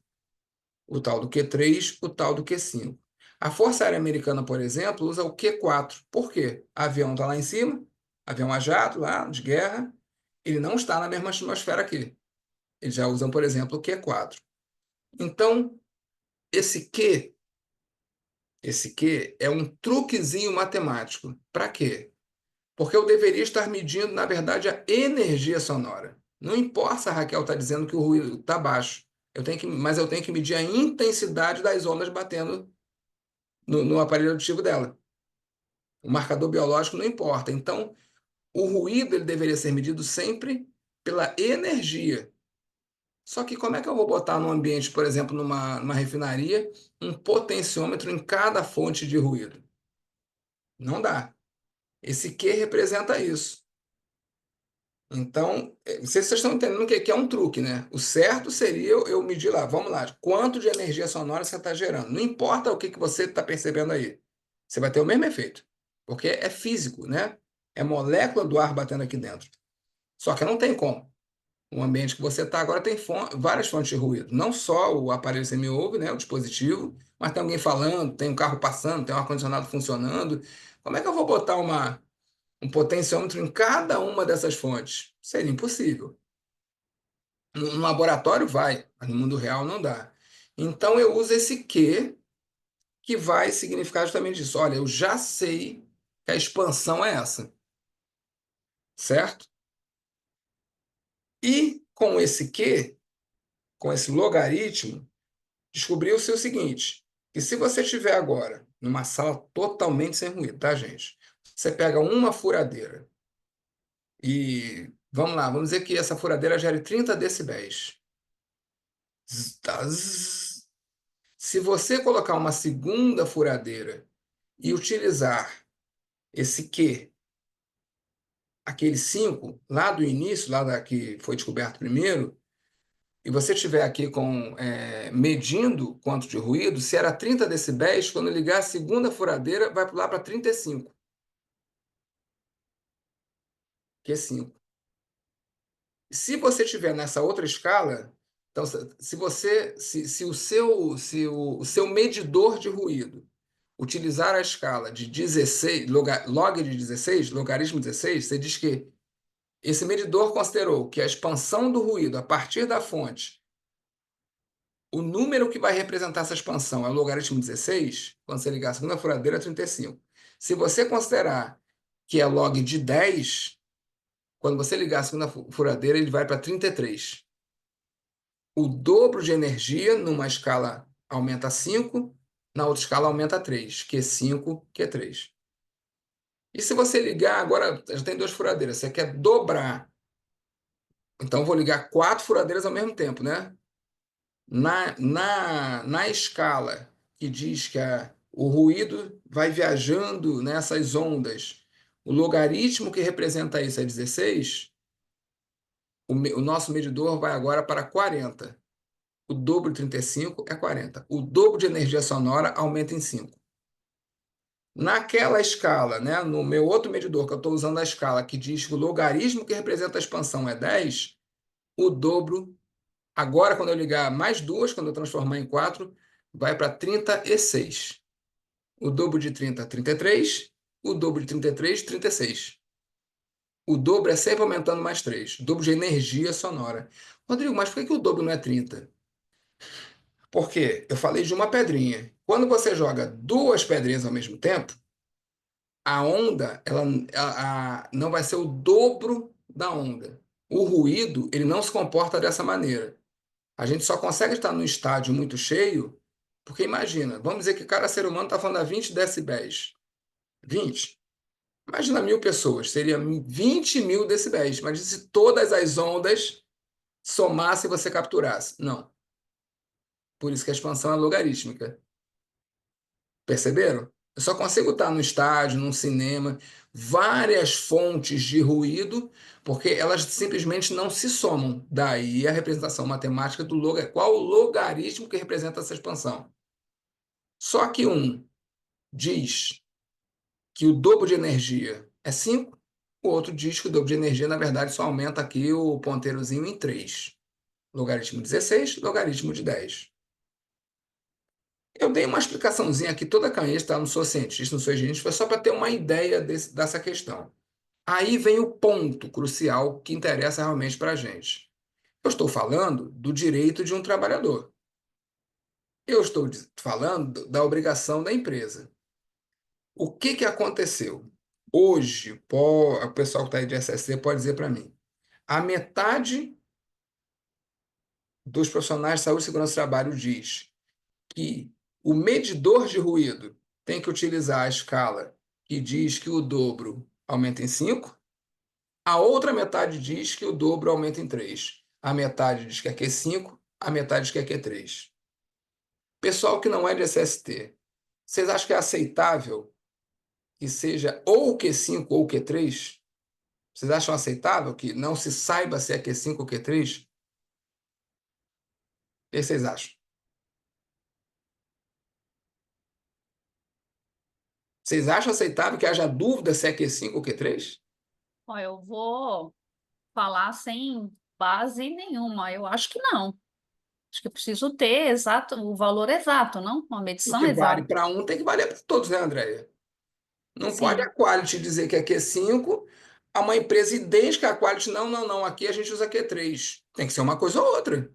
S1: O tal do Q3, o tal do Q5. A Força Aérea Americana, por exemplo, usa o Q4. Por quê? O avião está lá em cima, avião a jato, lá, de guerra, ele não está na mesma atmosfera aqui. Eles já usam, por exemplo, o Q4. Então, esse Q, esse Q é um truquezinho matemático. Para quê? Porque eu deveria estar medindo, na verdade, a energia sonora. Não importa se a Raquel está dizendo que o ruído está baixo. Mas eu tenho que medir a intensidade das ondas batendo no aparelho auditivo dela. O marcador biológico não importa. Então, o ruído ele deveria ser medido sempre pela energia. Só que como é que eu vou botar no ambiente, por exemplo, numa refinaria, um potenciômetro em cada fonte de ruído? Não dá. Esse Q representa isso. Então, não sei se vocês estão entendendo o que é um truque, né? O certo seria eu medir lá, vamos lá, quanto de energia sonora você está gerando. Não importa o que você está percebendo aí. Você vai ter o mesmo efeito. Porque é físico, né? É molécula do ar batendo aqui dentro. Só que não tem como. O ambiente que você está agora tem várias fontes de ruído. Não só o aparelho que você me ouve, né, o dispositivo, mas tem alguém falando, tem um carro passando, tem um ar-condicionado funcionando. Como é que eu vou botar um potenciômetro em cada uma dessas fontes? Seria impossível. No laboratório vai, mas no mundo real não dá. Então eu uso esse que vai significar justamente isso. Olha, eu já sei que a expansão é essa, certo? E com esse Q, com esse logaritmo, descobriu-se o seguinte, que se você estiver agora numa sala totalmente sem ruído, tá, gente? Você pega uma furadeira e, vamos lá, vamos dizer que essa furadeira gere 30 decibéis. Zzz, tá, zzz. Se você colocar uma segunda furadeira e utilizar esse Q, aquele 5 lá do início, que foi descoberto primeiro, e você estiver aqui medindo quanto de ruído, se era 30 decibéis, quando ligar a segunda furadeira, vai lá para 35, que é 5. Se você estiver nessa outra escala, então, se o seu medidor de ruído utilizar a escala de 16, log de 16, logaritmo de 16, você diz que esse medidor considerou que a expansão do ruído a partir da fonte, o número que vai representar essa expansão é o logaritmo 16, quando você ligar a segunda furadeira é 35. Se você considerar que é log de 10, quando você ligar a segunda furadeira, ele vai para 33. O dobro de energia numa escala aumenta 5, na outra escala aumenta 3, que é 5, que é 3. E se você ligar, agora já tem duas furadeiras, você quer dobrar. Então, eu vou ligar 4 furadeiras ao mesmo tempo, né? Na escala que diz que o ruído vai viajando nessas ondas, o logaritmo que representa isso é 16, o nosso medidor vai agora para 40. O dobro de 35 é 40. O dobro de energia sonora aumenta em 5. Naquela escala, né, no meu outro medidor, que eu estou usando a escala que diz que o logaritmo que representa a expansão é 10, o dobro, agora quando eu ligar mais duas, quando eu transformar em 4, vai para 36. O dobro de 30, 33. O dobro de 33, 36. O dobro é sempre aumentando mais 3. O dobro de energia sonora. Rodrigo, mas por que o dobro não é 30? Porque eu falei de uma pedrinha. Quando você joga duas pedrinhas ao mesmo tempo, a onda não vai ser o dobro da onda. O ruído ele não se comporta dessa maneira. A gente só consegue estar num estádio muito cheio, porque imagina, vamos dizer que cada ser humano está falando a 20 decibéis. 20. Imagina 1.000 pessoas, seria 20 mil decibéis. Imagina se todas as ondas somassem e você capturasse. Não. Por isso que a expansão é logarítmica. Perceberam? Eu só consigo estar no estádio, num cinema, várias fontes de ruído, porque elas simplesmente não se somam. Daí a representação matemática do qual o logaritmo que representa essa expansão. Só que um diz que o dobro de energia é 5, o outro diz que o dobro de energia, na verdade, só aumenta aqui o ponteirozinho em 3. Logaritmo 16, logaritmo de 10. Eu dei uma explicaçãozinha aqui toda canhesta, tá? Não sou cientista, não sou engenheiro, foi só para ter uma ideia dessa questão. Aí vem o ponto crucial que interessa realmente para a gente. Eu estou falando do direito de um trabalhador. Eu estou falando da obrigação da empresa. O que que aconteceu? Hoje, o pessoal que está aí de SSC pode dizer para mim, a metade dos profissionais de saúde e segurança do trabalho diz que o medidor de ruído tem que utilizar a escala que diz que o dobro aumenta em 5. A outra metade diz que o dobro aumenta em 3. A metade diz que aqui é 5, a metade diz que aqui é 3. Pessoal que não é de SST, vocês acham que é aceitável que seja ou o Q5 ou o Q3? Vocês acham aceitável que não se saiba se é Q5 ou Q3? O que vocês acham? Vocês acham aceitável que haja dúvida se é Q5 ou Q3?
S4: Ó, eu vou falar sem base nenhuma. Eu acho que não. Acho que eu preciso ter exato, o valor exato, não? Uma
S1: O
S4: medição
S1: que vale
S4: exata.
S1: para um tem que valer para todos, né, Andréia? Não pode a
S4: Sim,
S1: Quality dizer que é Q5, a uma empresa idêntica à Quality, não, não, não, aqui a gente usa Q3. Tem que ser uma coisa ou outra.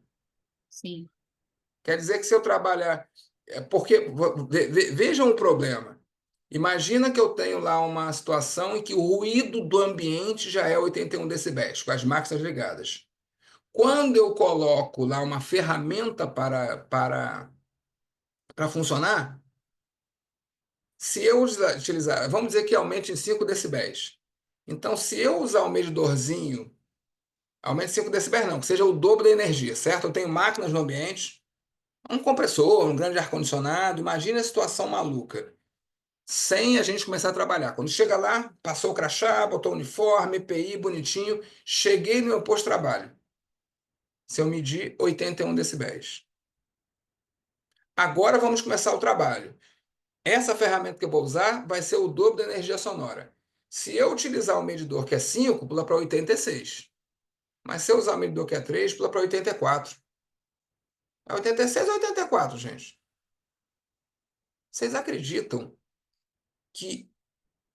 S4: sim.
S1: Quer dizer que se eu trabalhar. Porque vejam o problema. Imagina que eu tenho lá uma situação em que o ruído do ambiente já é 81 decibéis, com as máquinas ligadas. Quando eu coloco lá uma ferramenta para funcionar, se eu utilizar, vamos dizer que aumente em 5 decibéis. Então, se eu usar o medidorzinho, aumente 5 decibéis não, que seja o dobro da energia, certo? Eu tenho máquinas no ambiente, um compressor, um grande ar-condicionado, imagina a situação maluca, sem a gente começar a trabalhar. Quando chega lá, passou o crachá, botou o uniforme, EPI, bonitinho, cheguei no meu posto de trabalho. Se eu medir 81 decibéis. Agora vamos começar o trabalho. Essa ferramenta que eu vou usar vai ser o dobro da energia sonora. Se eu utilizar o medidor que é 5, pula para 86. Mas se eu usar o medidor que é 3, pula para 84. É 86 ou 84, gente? Vocês acreditam que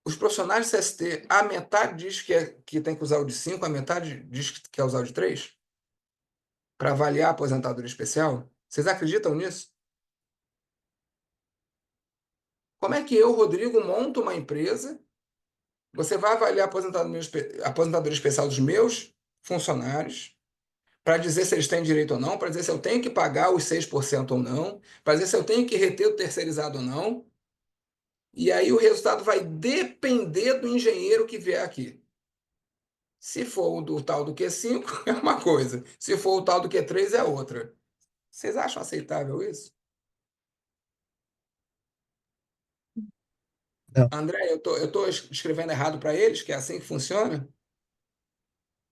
S1: os profissionais de CST, a metade diz que tem que usar o de 5, a metade diz que quer usar o de 3 para avaliar a aposentadoria especial? Vocês acreditam nisso? Como é que eu, Rodrigo, monto uma empresa? Você vai avaliar a aposentadoria especial dos meus funcionários para dizer se eles têm direito ou não, para dizer se eu tenho que pagar os 6% ou não, para dizer se eu tenho que reter o terceirizado ou não. E aí o resultado vai depender do engenheiro que vier aqui. Se for o do tal do Q5, é uma coisa. Se for o tal do Q3, é outra. Vocês acham aceitável isso?
S3: Não.
S1: André, eu tô escrevendo errado para eles, que é assim que funciona?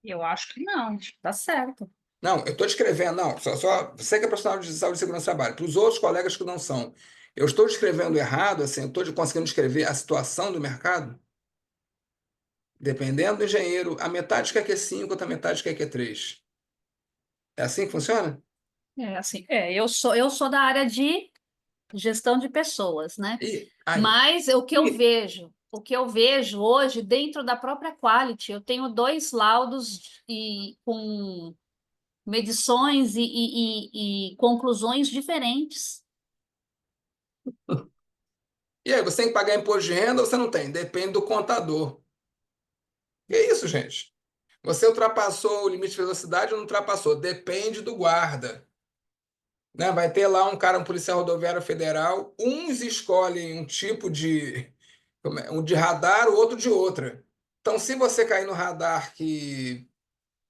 S4: Eu acho que não. Tá certo.
S1: Não, eu estou descrevendo, não, só você que é profissional de saúde e segurança do trabalho, para os outros colegas que não são. Eu estou descrevendo errado, assim, eu estou conseguindo descrever a situação do mercado? Dependendo do engenheiro, a metade quer Q5, outra metade quer Q3. É assim que funciona?
S4: É assim, eu sou da área de gestão de pessoas, né?
S1: E aí,
S4: Mas o que eu vejo hoje dentro da própria Quality, eu tenho dois laudos com medições e conclusões diferentes.
S1: e aí, você tem que pagar imposto de renda ou você não tem? Depende do contador. Que isso, gente? Você ultrapassou o limite de velocidade ou não ultrapassou? Depende do guarda. Né? Vai ter lá um cara, um policial rodoviário federal, uns escolhem um tipo um de radar, o outro de outra. Então, se você cair no radar que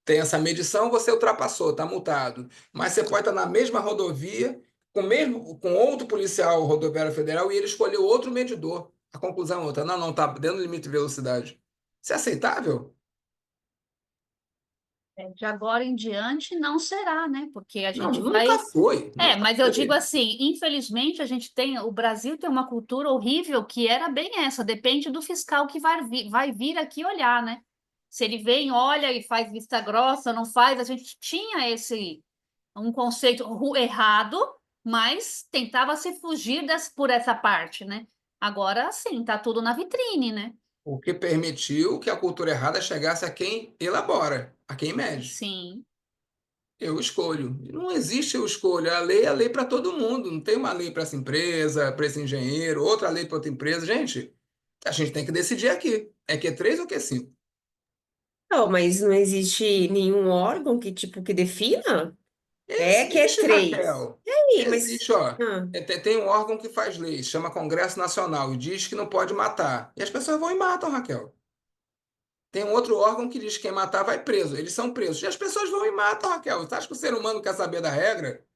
S1: tem essa medição, você ultrapassou, está multado. Mas você pode estar na mesma rodovia, com outro policial rodoviário federal, e ele escolheu outro medidor. A conclusão é outra. Não, não, está dentro do limite de velocidade. Isso é aceitável?
S4: De agora em diante não será, né? Porque a
S1: Não,
S4: gente
S1: nunca foi, nunca
S4: mas eu digo
S1: foi.
S4: assim, infelizmente o Brasil tem uma cultura horrível que era bem essa, depende do fiscal que vai vir aqui olhar, né? Se ele vem, olha e faz vista grossa, não faz, a gente tinha um conceito errado, mas tentava se fugir por essa parte, né? Agora sim, tá tudo na vitrine, né?
S1: O que permitiu que a cultura errada chegasse a quem elabora, a quem mede.
S4: Sim.
S1: Eu escolho. Não existe eu escolho. A lei é lei para todo mundo. Não tem uma lei para essa empresa, para esse engenheiro, outra lei para outra empresa. Gente, a gente tem que decidir aqui. É Q3 ou Q5?
S2: Não, mas não existe nenhum órgão que, tipo, que defina? É que é
S1: Existe,
S2: três.
S1: Raquel.
S2: E aí, mas...
S1: Existe, ó.
S2: Ah,
S1: Tem um órgão que faz lei, chama Congresso Nacional, e diz que não pode matar. E as pessoas vão e matam, Raquel. Tem um outro órgão que diz que quem matar vai preso. Eles são presos. E as pessoas vão e matam, Raquel. Você acha que o ser humano quer saber da regra?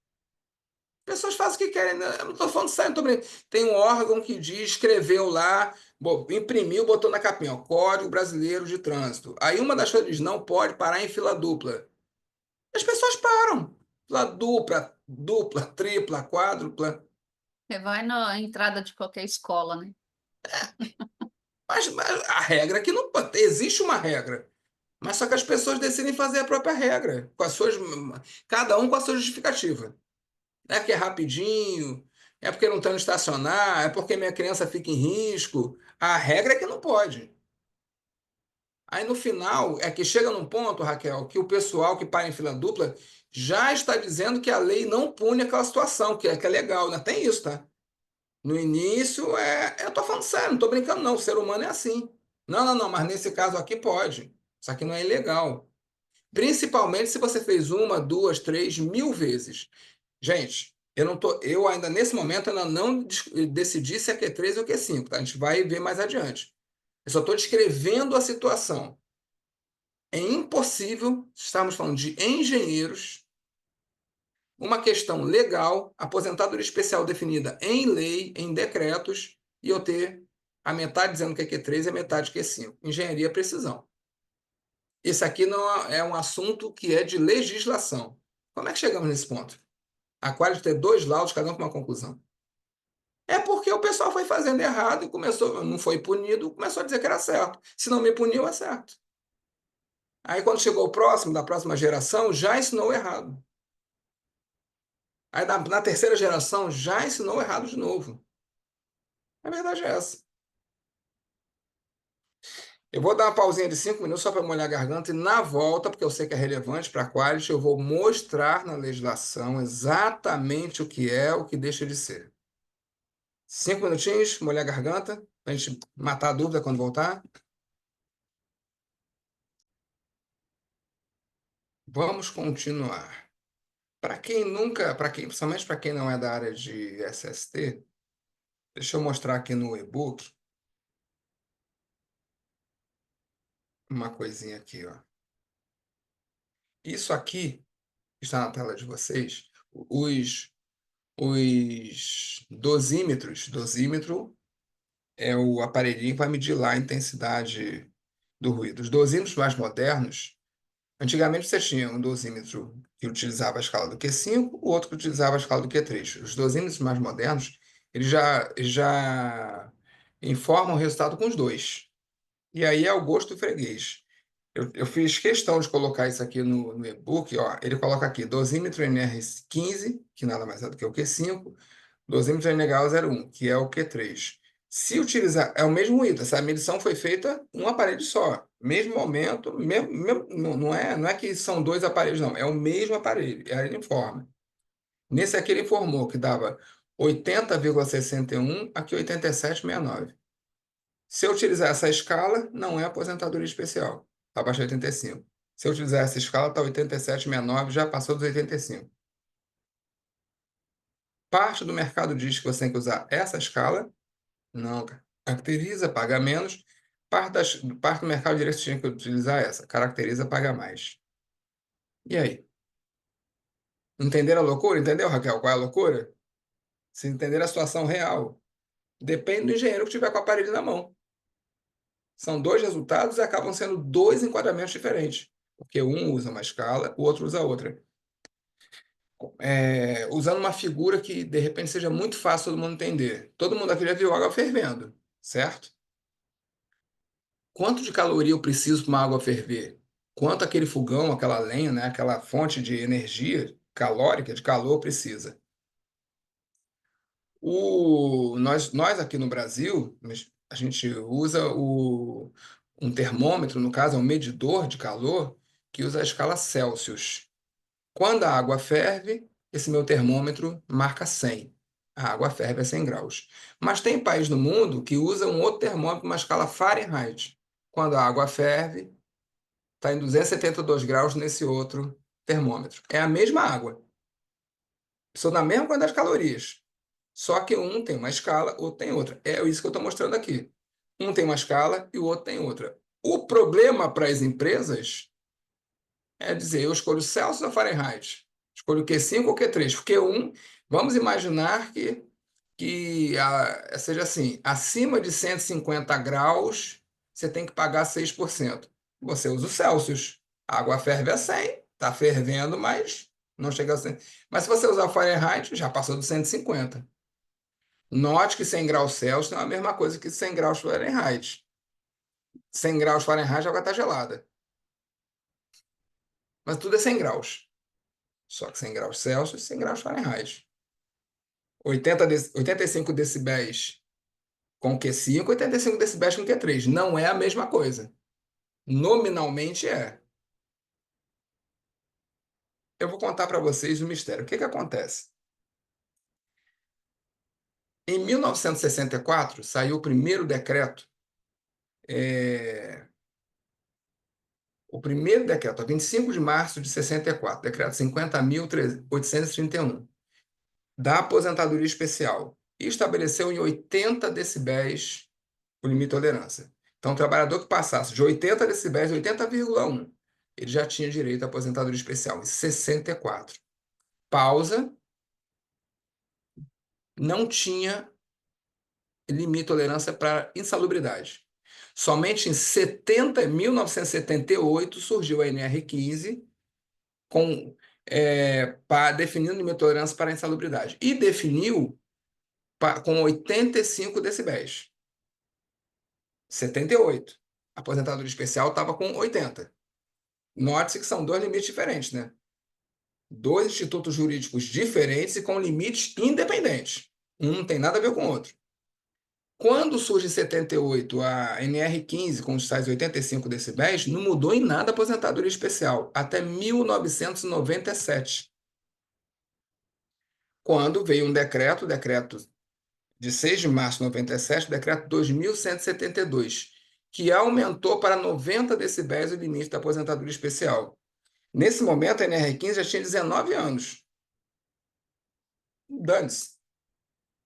S1: As pessoas fazem o que querem, né? Eu não estou falando sério, não tô brincando. Tem um órgão que diz, escreveu lá, imprimiu, botou na capinha, ó, Código Brasileiro de Trânsito. Aí uma das coisas diz, não pode parar em fila dupla. As pessoas param. Fila dupla, dupla, tripla, quádrupla.
S4: Você vai na entrada de qualquer escola, né?
S1: Mas a regra é que não pode. Existe uma regra. Mas só que as pessoas decidem fazer a própria regra, com as suas, cada um com a sua justificativa. É que é rapidinho, é porque não está no estacionar, é porque minha criança fica em risco. A regra é que não pode. Aí no final é que chega num ponto, Raquel, que o pessoal que para em fila dupla já está dizendo que a lei não pune aquela situação, que é legal, né? Tem isso, tá? No início eu tô falando sério, não tô brincando, não. O ser humano é assim. Não, não, não, mas nesse caso aqui pode. Isso aqui não é ilegal. Principalmente se você fez uma, duas, três, 1000 vezes. Gente, eu ainda nesse momento ainda não decidi se é Q3 ou Q5, tá? A gente vai ver mais adiante. Eu só estou descrevendo a situação. É impossível, estamos falando de engenheiros, uma questão legal, aposentadoria especial definida em lei, em decretos, e eu ter a metade dizendo que é Q3 e a metade que é Q5. Engenharia é precisão. Esse aqui não é um assunto que é de legislação. Como é que chegamos nesse ponto? A Qualis ter dois laudos, cada um com uma conclusão. É porque o pessoal foi fazendo errado e começou, não foi punido, começou a dizer que era certo. Se não me puniu, é certo. Aí quando chegou o próximo, da próxima geração, já ensinou errado. Aí na terceira geração, já ensinou errado de novo. A verdade é essa. Eu vou dar uma pausinha de 5 minutos só para molhar a garganta e na volta, porque eu sei que é relevante para a Qualis, eu vou mostrar na legislação exatamente o que é, o que deixa de ser. 5 minutinhos, molhar a garganta, para a gente matar a dúvida quando voltar. Vamos continuar. Para quem nunca, principalmente para quem não é da área de SST, deixa eu mostrar aqui no e-book uma coisinha aqui, ó. Isso aqui está na tela de vocês, os dosímetros. Dosímetro é o aparelhinho que vai medir lá a intensidade do ruído. Os dosímetros mais modernos, antigamente você tinha um dosímetro que utilizava a escala do Q5, o outro que utilizava a escala do Q3. Os dosímetros mais modernos, eles já informam o resultado com os dois. E aí é o gosto do freguês. Eu fiz questão de colocar isso aqui no e-book, ó. Ele coloca aqui dosímetro NR15, que nada mais é do que o Q5, dosímetro NH01, que é o Q3. Se utilizar, é o mesmo item, essa medição foi feita um aparelho só, mesmo momento, não é que são dois aparelhos, não, é o mesmo aparelho, ele informa. Nesse aqui ele informou que dava 80,61, aqui 87,69. Se eu utilizar essa escala, não é aposentadoria especial, está abaixo de 85. Se eu utilizar essa escala, está 87,69, já passou dos 85. Parte do mercado diz que você tem que usar essa escala, não caracteriza, paga menos. Parte do mercado direito tinha que utilizar essa, caracteriza, paga mais. E aí? Entenderam a loucura? Entendeu, Raquel, qual é a loucura? Se entender a situação real. Depende do engenheiro que tiver com o aparelho na mão. São dois resultados e acabam sendo dois enquadramentos diferentes. porque um usa uma escala, o outro usa outra. Usando uma figura que, de repente, seja muito fácil todo mundo entender. Todo mundo aqui já viu água fervendo, certo? Quanto de caloria eu preciso para uma água ferver? Quanto aquele fogão, aquela lenha, né, aquela fonte de energia calórica, de calor, precisa? Nós aqui no Brasil, a gente usa um termômetro, no caso, é um medidor de calor, que usa a escala Celsius. Quando a água ferve, esse meu termômetro marca 100. A água ferve a 100 graus. Mas tem país no mundo que usa um outro termômetro, uma escala Fahrenheit. Quando a água ferve, está em 272 graus nesse outro termômetro. É a mesma água. São na mesma quantidade de calorias. Só que um tem uma escala, outro tem outra. É isso que eu estou mostrando aqui. Um tem uma escala e o outro tem outra. O problema para as empresas é dizer, eu escolho Celsius ou Fahrenheit? Escolho Q5 ou Q3? Porque vamos imaginar que seja assim, acima de 150 graus, você tem que pagar 6%. Você usa o Celsius. A água ferve a 100, está fervendo, mas não chega a 100. Mas se você usar o Fahrenheit, já passou dos 150. Note que 100 graus Celsius não é a mesma coisa que 100 graus Fahrenheit. 100 graus Fahrenheit, a água está gelada. Mas tudo é 100 graus. Só que 100 graus Celsius, 100 graus Fahrenheit. 85 decibéis com Q5, 85 decibéis com Q3. Não é a mesma coisa. Nominalmente é. Eu vou contar para vocês o mistério. O que acontece? Em 1964, saiu o primeiro decreto. O primeiro decreto, 25 de março de 64, decreto 50.831, da aposentadoria especial, e estabeleceu em 80 decibéis o limite de tolerância. Então, o trabalhador que passasse de 80 decibéis, 80,1, ele já tinha direito à aposentadoria especial, em 64. Pausa, não tinha limite de tolerância para insalubridade. Somente em 1978 surgiu a NR15 definindo limite de tolerância para insalubridade. E definiu com 85 decibéis. 78. A aposentadoria especial estava com 80. Note-se que são dois limites diferentes, né? Dois institutos jurídicos diferentes e com limites independentes. Um não tem nada a ver com o outro. Quando surge em 78 a NR15 com os tais 85 decibéis, não mudou em nada a aposentadoria especial, até 1997, quando veio um decreto, o decreto de 6 de março de 97, o decreto 2172, que aumentou para 90 decibéis o limite da aposentadoria especial. Nesse momento, a NR15 já tinha 19 anos. Dane-se.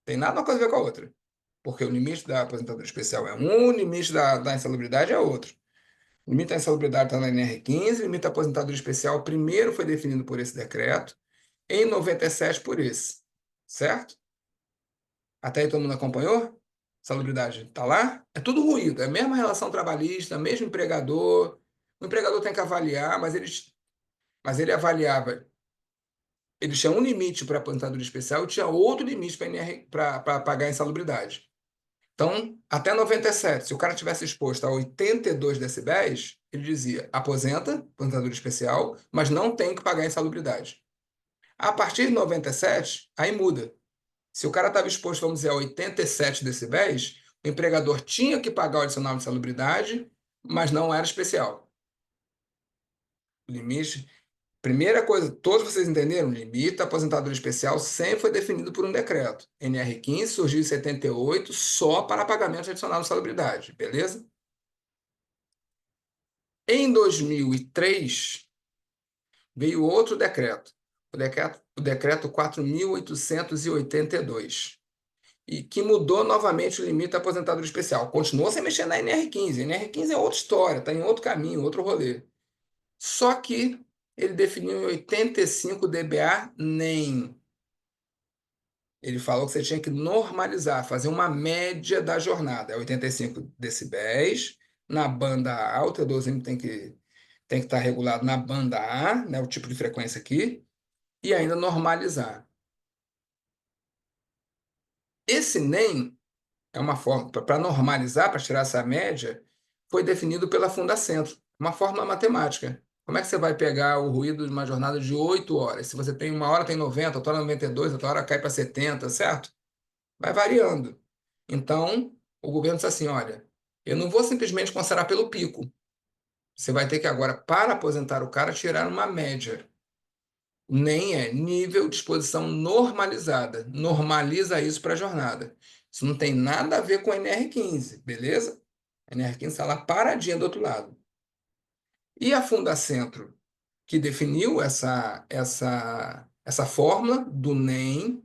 S1: Tem nada uma coisa a ver com a outra. Porque o limite da aposentadoria especial é um, o limite da insalubridade é outro. O limite da insalubridade está na NR15, o limite da aposentadoria especial primeiro foi definido por esse decreto, em 97 por esse. Certo? Até aí todo mundo acompanhou? Salubridade está lá? É tudo ruído, é a mesma relação trabalhista, mesmo empregador. O empregador tem que avaliar, mas ele avaliava. Ele tinha um limite para aposentadoria especial e tinha outro limite para pagar a insalubridade. Então, até 97, se o cara tivesse exposto a 82 decibéis, ele dizia, aposenta, aposentadoria especial, mas não tem que pagar a insalubridade. A partir de 97, aí muda. Se o cara estava exposto, vamos dizer, a 87 decibéis, o empregador tinha que pagar o adicional de insalubridade, mas não era especial. O limite. Primeira coisa, todos vocês entenderam? O limite da aposentadoria especial sempre foi definido por um decreto. NR15 surgiu em 78 só para pagamento adicional de insalubridade, beleza? Em 2003, veio outro decreto, o decreto 4.882, e que mudou novamente o limite da aposentadoria especial. Continuou sem mexer na NR15. A NR15 é outra história, está em outro caminho, outro rolê. Só que ele definiu em 85 dBA NEM. Ele falou que você tinha que normalizar, fazer uma média da jornada. É 85 decibéis, na banda alta, o idosinho tem tem que estar regulado na banda A, né, o tipo de frequência aqui, e ainda normalizar. Esse NEM é uma forma, para normalizar, para tirar essa média, foi definido pela Fundacentro, uma fórmula matemática. Como é que você vai pegar o ruído de uma jornada de 8 horas? Se você tem uma hora tem 90, outra hora 92, outra hora cai para 70, certo? Vai variando. Então, o governo diz assim, olha, eu não vou simplesmente considerar pelo pico. Você vai ter que agora, para aposentar o cara, tirar uma média. Nem é nível de exposição normalizada. Normaliza isso para a jornada. Isso não tem nada a ver com a NR15, beleza? A NR15 está lá paradinha do outro lado. E a Fundacentro, que definiu essa fórmula do NEM,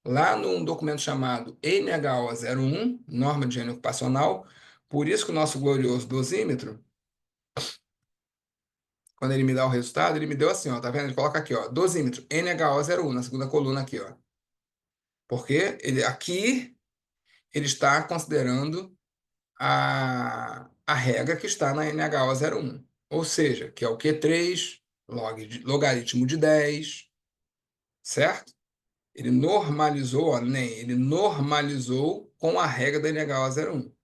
S1: lá num documento chamado NHO01, Norma de Higiene Ocupacional, por isso que o nosso glorioso dosímetro, quando ele me dá o resultado, ele me deu assim, ó, tá vendo? Ele coloca aqui, ó, dosímetro NHO01, na segunda coluna aqui, ó. Porque aqui ele está considerando a regra que está na NHO01, ou seja, que é o Q3, logaritmo de 10, certo? Ele normalizou, ó, nem ele normalizou com a regra da NHO01.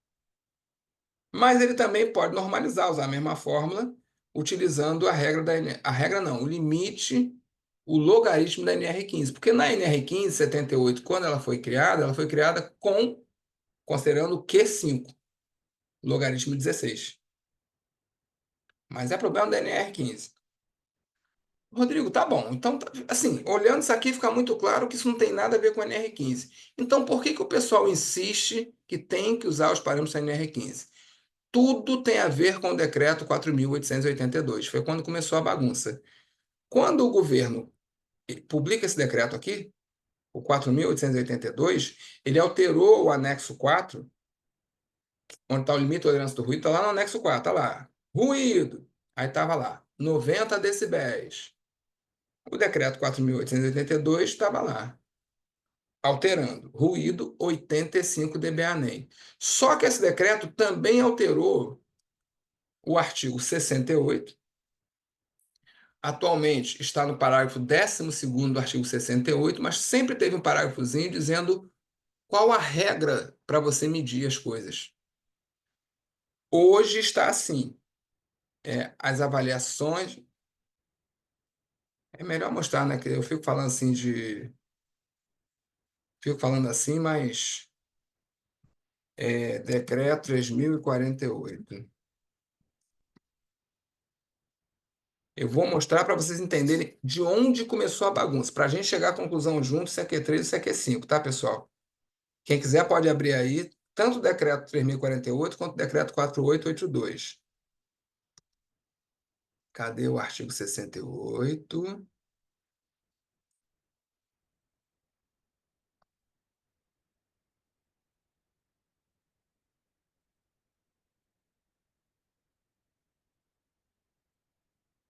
S1: Mas ele também pode normalizar, usar a mesma fórmula, utilizando a regra não, o limite, o logaritmo da NR15. Porque na NR15 78, quando ela foi criada considerando o Q5, logaritmo 16. Mas é problema da NR15. Rodrigo, tá bom. Então, assim, olhando isso aqui, fica muito claro que isso não tem nada a ver com a NR15. Então, por que o pessoal insiste que tem que usar os parâmetros da NR15? Tudo tem a ver com o decreto 4.882. Foi quando começou a bagunça. Quando o governo publica esse decreto aqui, o 4.882, ele alterou o anexo 4, onde está o limite de tolerância do ruído, está lá no anexo 4, está lá. Ruído. Aí estava lá, 90 decibéis. O decreto 4.882 estava lá, alterando, ruído 85 dBA NEM. Só que esse decreto também alterou o artigo 68, atualmente está no parágrafo 12º do artigo 68, mas sempre teve um parágrafozinho dizendo qual a regra para você medir as coisas. Hoje está assim, as avaliações... É melhor mostrar, né? Que eu fico falando assim Fico falando assim, mas... decreto 3.048. Eu vou mostrar para vocês entenderem de onde começou a bagunça, para a gente chegar à conclusão junto se é Q3 ou se é Q5, tá, pessoal? Quem quiser pode abrir aí, tanto o decreto 3.048 quanto o decreto 4.882. Cadê o artigo 68?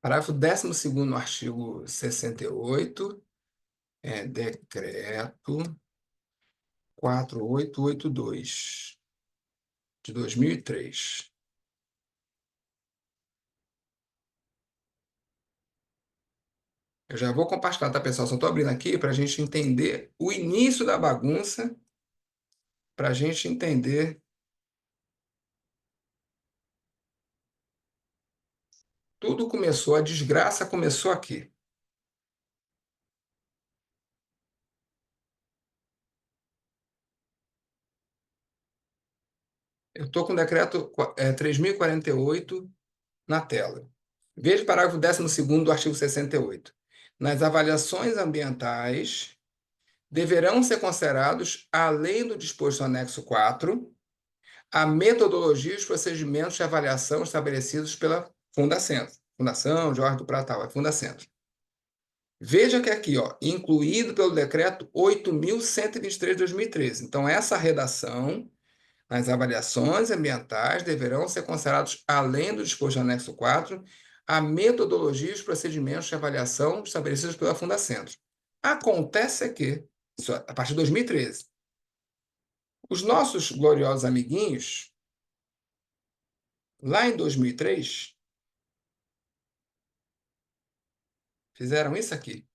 S1: Parágrafo 12º no artigo 68, decreto 4.882, de 2003. Eu já vou compartilhar, tá, pessoal? Só estou abrindo aqui para a gente entender o início da bagunça, para a gente entender. Tudo começou, a desgraça começou aqui. Eu estou com o decreto 3.048 na tela. Veja o parágrafo 12º do artigo 68. Nas avaliações ambientais, deverão ser considerados, além do disposto no anexo 4, a metodologia e os procedimentos de avaliação estabelecidos pela Fundacentro. Fundação Jorge do Pratal, é Fundacentro. Veja que aqui, ó, incluído pelo decreto 8.123 de 2013. Então, essa redação, nas avaliações ambientais, deverão ser considerados, além do disposto no anexo 4, a metodologia e os procedimentos de avaliação estabelecidos pela Fundacentro. Acontece que, isso a partir de 2013, os nossos gloriosos amiguinhos, lá em 2003, Fizeram isso aqui.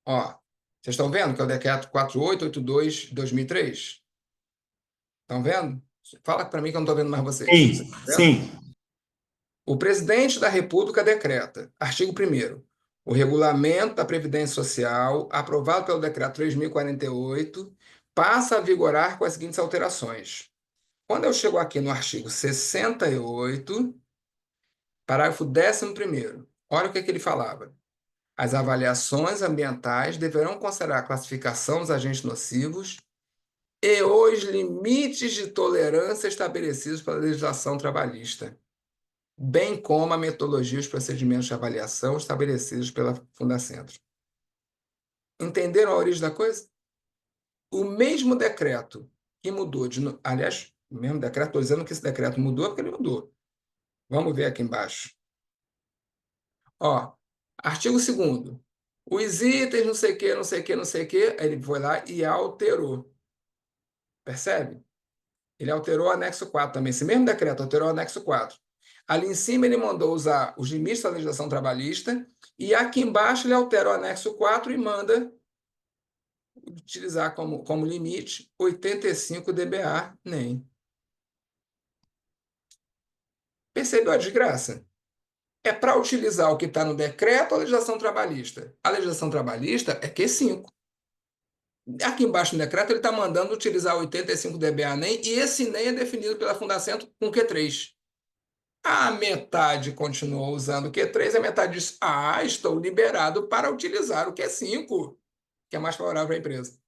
S1: Ó, vocês estão vendo que é o decreto 4882 de 2003? Estão vendo? Fala para mim que eu não estou vendo mais vocês. Vocês
S5: Sim,
S1: estão vendo?
S5: sim.
S1: O presidente da República decreta, artigo 1º, o regulamento da Previdência Social, aprovado pelo decreto 3048, passa a vigorar com as seguintes alterações. Quando eu chego aqui no artigo 68, parágrafo 11º, olha o que ele falava. As avaliações ambientais deverão considerar a classificação dos agentes nocivos e os limites de tolerância estabelecidos pela legislação trabalhista, bem como a metodologia e os procedimentos de avaliação estabelecidos pela Fundacentro. Entenderam a origem da coisa? O mesmo decreto que mudou aliás, o mesmo decreto, estou dizendo que esse decreto mudou porque ele mudou. Vamos ver aqui embaixo. Ó, artigo 2º. Os itens não sei o que, não sei o que, não sei o que, ele foi lá e alterou. Percebe? Ele alterou o anexo 4 também. Esse mesmo decreto alterou o anexo 4. Ali em cima ele mandou usar os limites da legislação trabalhista e aqui embaixo ele altera o anexo 4 e manda utilizar como limite 85 dBA NEM. Percebeu a desgraça? É para utilizar o que está no decreto ou a legislação trabalhista? A legislação trabalhista é Q5. Aqui embaixo no decreto ele está mandando utilizar 85 dBA NEM e esse NEM é definido pela Fundacentro com Q3. A metade continuou usando o Q3, a metade diz: estou liberado para utilizar o Q5, que é mais favorável à empresa.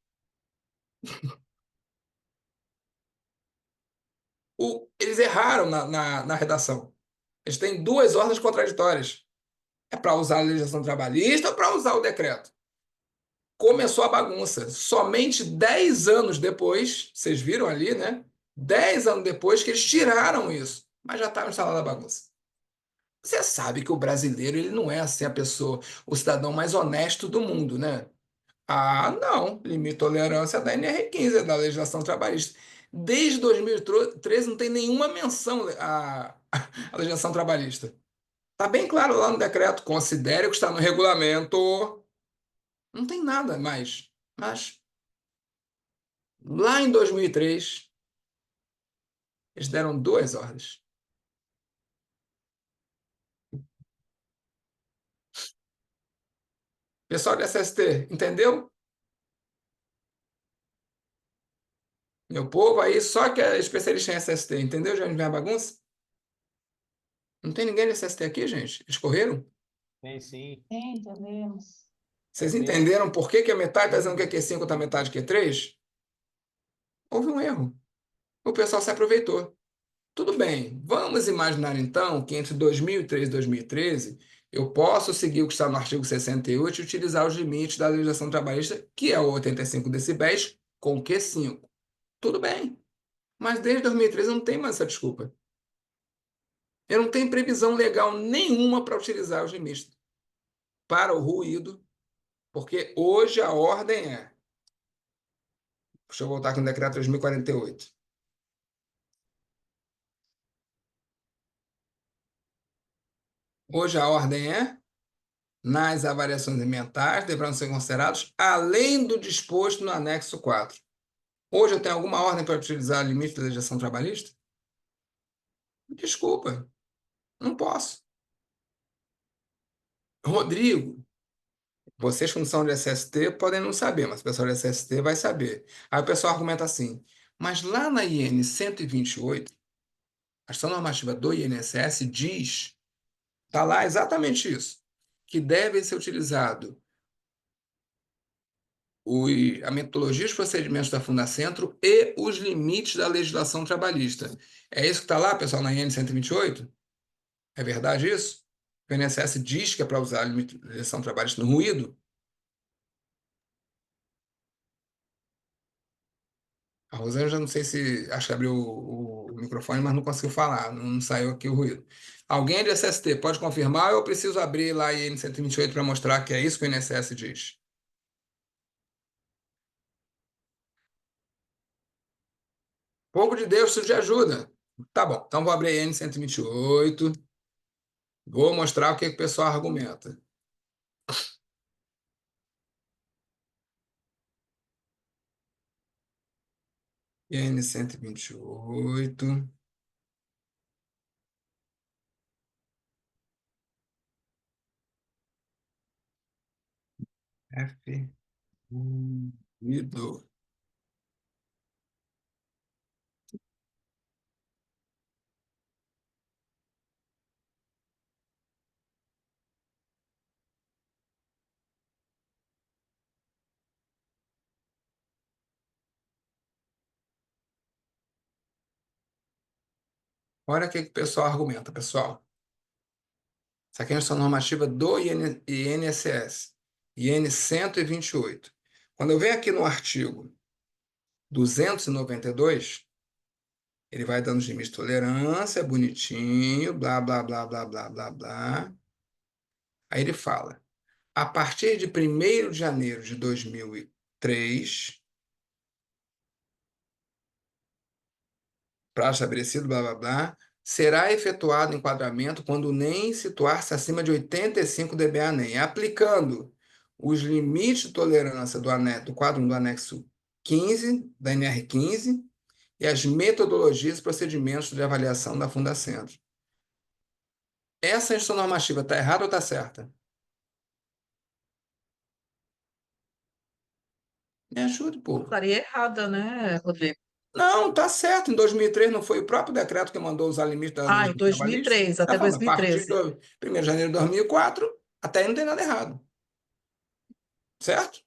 S1: Eles erraram na redação. Eles têm duas ordens contraditórias. É para usar a legislação trabalhista ou para usar o decreto? Começou a bagunça. Somente 10 anos depois, vocês viram ali, né? 10 anos depois que eles tiraram isso. Mas já estava instalada a bagunça. Você sabe que o brasileiro ele não é assim o cidadão mais honesto do mundo, né? Não. Limite de tolerância da NR15, da legislação trabalhista. Desde 2013 não tem nenhuma menção à legislação trabalhista. Está bem claro lá no decreto. Considere o que está no regulamento. Não tem nada mais. Mas lá em 2003, eles deram duas ordens. Pessoal do SST, entendeu? Meu povo aí, só que é especialista em SST, entendeu? Já vem a bagunça? Não tem ninguém de SST aqui, gente? Eles correram?
S3: Tem sim.
S4: Entendemos.
S1: Vocês
S3: Tem.
S1: entenderam por que a metade está dizendo que é Q5 está metade que é Q3? Houve um erro. O pessoal se aproveitou. Tudo bem, vamos imaginar então que entre 2003 e 2013 eu posso seguir o que está no artigo 68 e utilizar os limites da legislação trabalhista, que é o 85 decibéis, com Q5. Tudo bem, mas desde 2013 eu não tenho mais essa desculpa. Eu não tenho previsão legal nenhuma para utilizar os limites para o ruído, porque hoje a ordem é. Deixa eu voltar aqui no decreto 3048. Hoje a ordem é: nas avaliações ambientais deverão ser considerados além do disposto no anexo 4. Hoje eu tenho alguma ordem para utilizar o limite da legislação trabalhista? Desculpa, não posso. Rodrigo, vocês que não são de SST podem não saber, mas o pessoal de SST vai saber. Aí o pessoal argumenta assim, mas lá na IN 128, a ação normativa do INSS diz, está lá exatamente isso, que deve ser utilizado a metodologia e os procedimentos da Fundacentro e os limites da legislação trabalhista. É isso que está lá, pessoal, na IN 128? É verdade isso? O INSS diz que é para usar a legislação trabalhista no ruído? A Rosângela, não sei se... Acho que abriu o microfone, mas não conseguiu falar. Não saiu aqui o ruído. Alguém de SST pode confirmar ou eu preciso abrir lá a IN 128 para mostrar que é isso que o INSS diz? Povo de Deus, preciso de ajuda. Tá bom, então vou abrir a IN 128. Vou mostrar o que o pessoal argumenta. IN 128. F. Ido. Olha o que o pessoal argumenta, pessoal. Essa aqui é a instrução normativa do INSS, IN 128. Quando eu venho aqui no artigo 292, ele vai dando os limites de tolerância, bonitinho, blá, blá, blá, blá, blá, blá, blá. Aí ele fala, a partir de 1º de janeiro de 2003, prazo estabelecido, blá, blá, blá, será efetuado enquadramento quando o NEM situar-se acima de 85 dBA NEM, aplicando os limites de tolerância do quadro 1 do anexo 15, da NR15, e as metodologias e procedimentos de avaliação da Fundacentro. Essa instrução normativa está errada ou está certa? Me ajude, pô.
S5: Estaria errada, né, Rodrigo?
S1: Não, tá certo. Em 2003 não foi o próprio decreto que mandou usar limite da
S5: Ah, em
S1: legislação trabalhista?
S5: 2003,
S1: Tá
S5: até
S1: falando, a partir
S5: 2013.
S1: de 1º de janeiro de 2004, até aí não tem nada errado. Certo?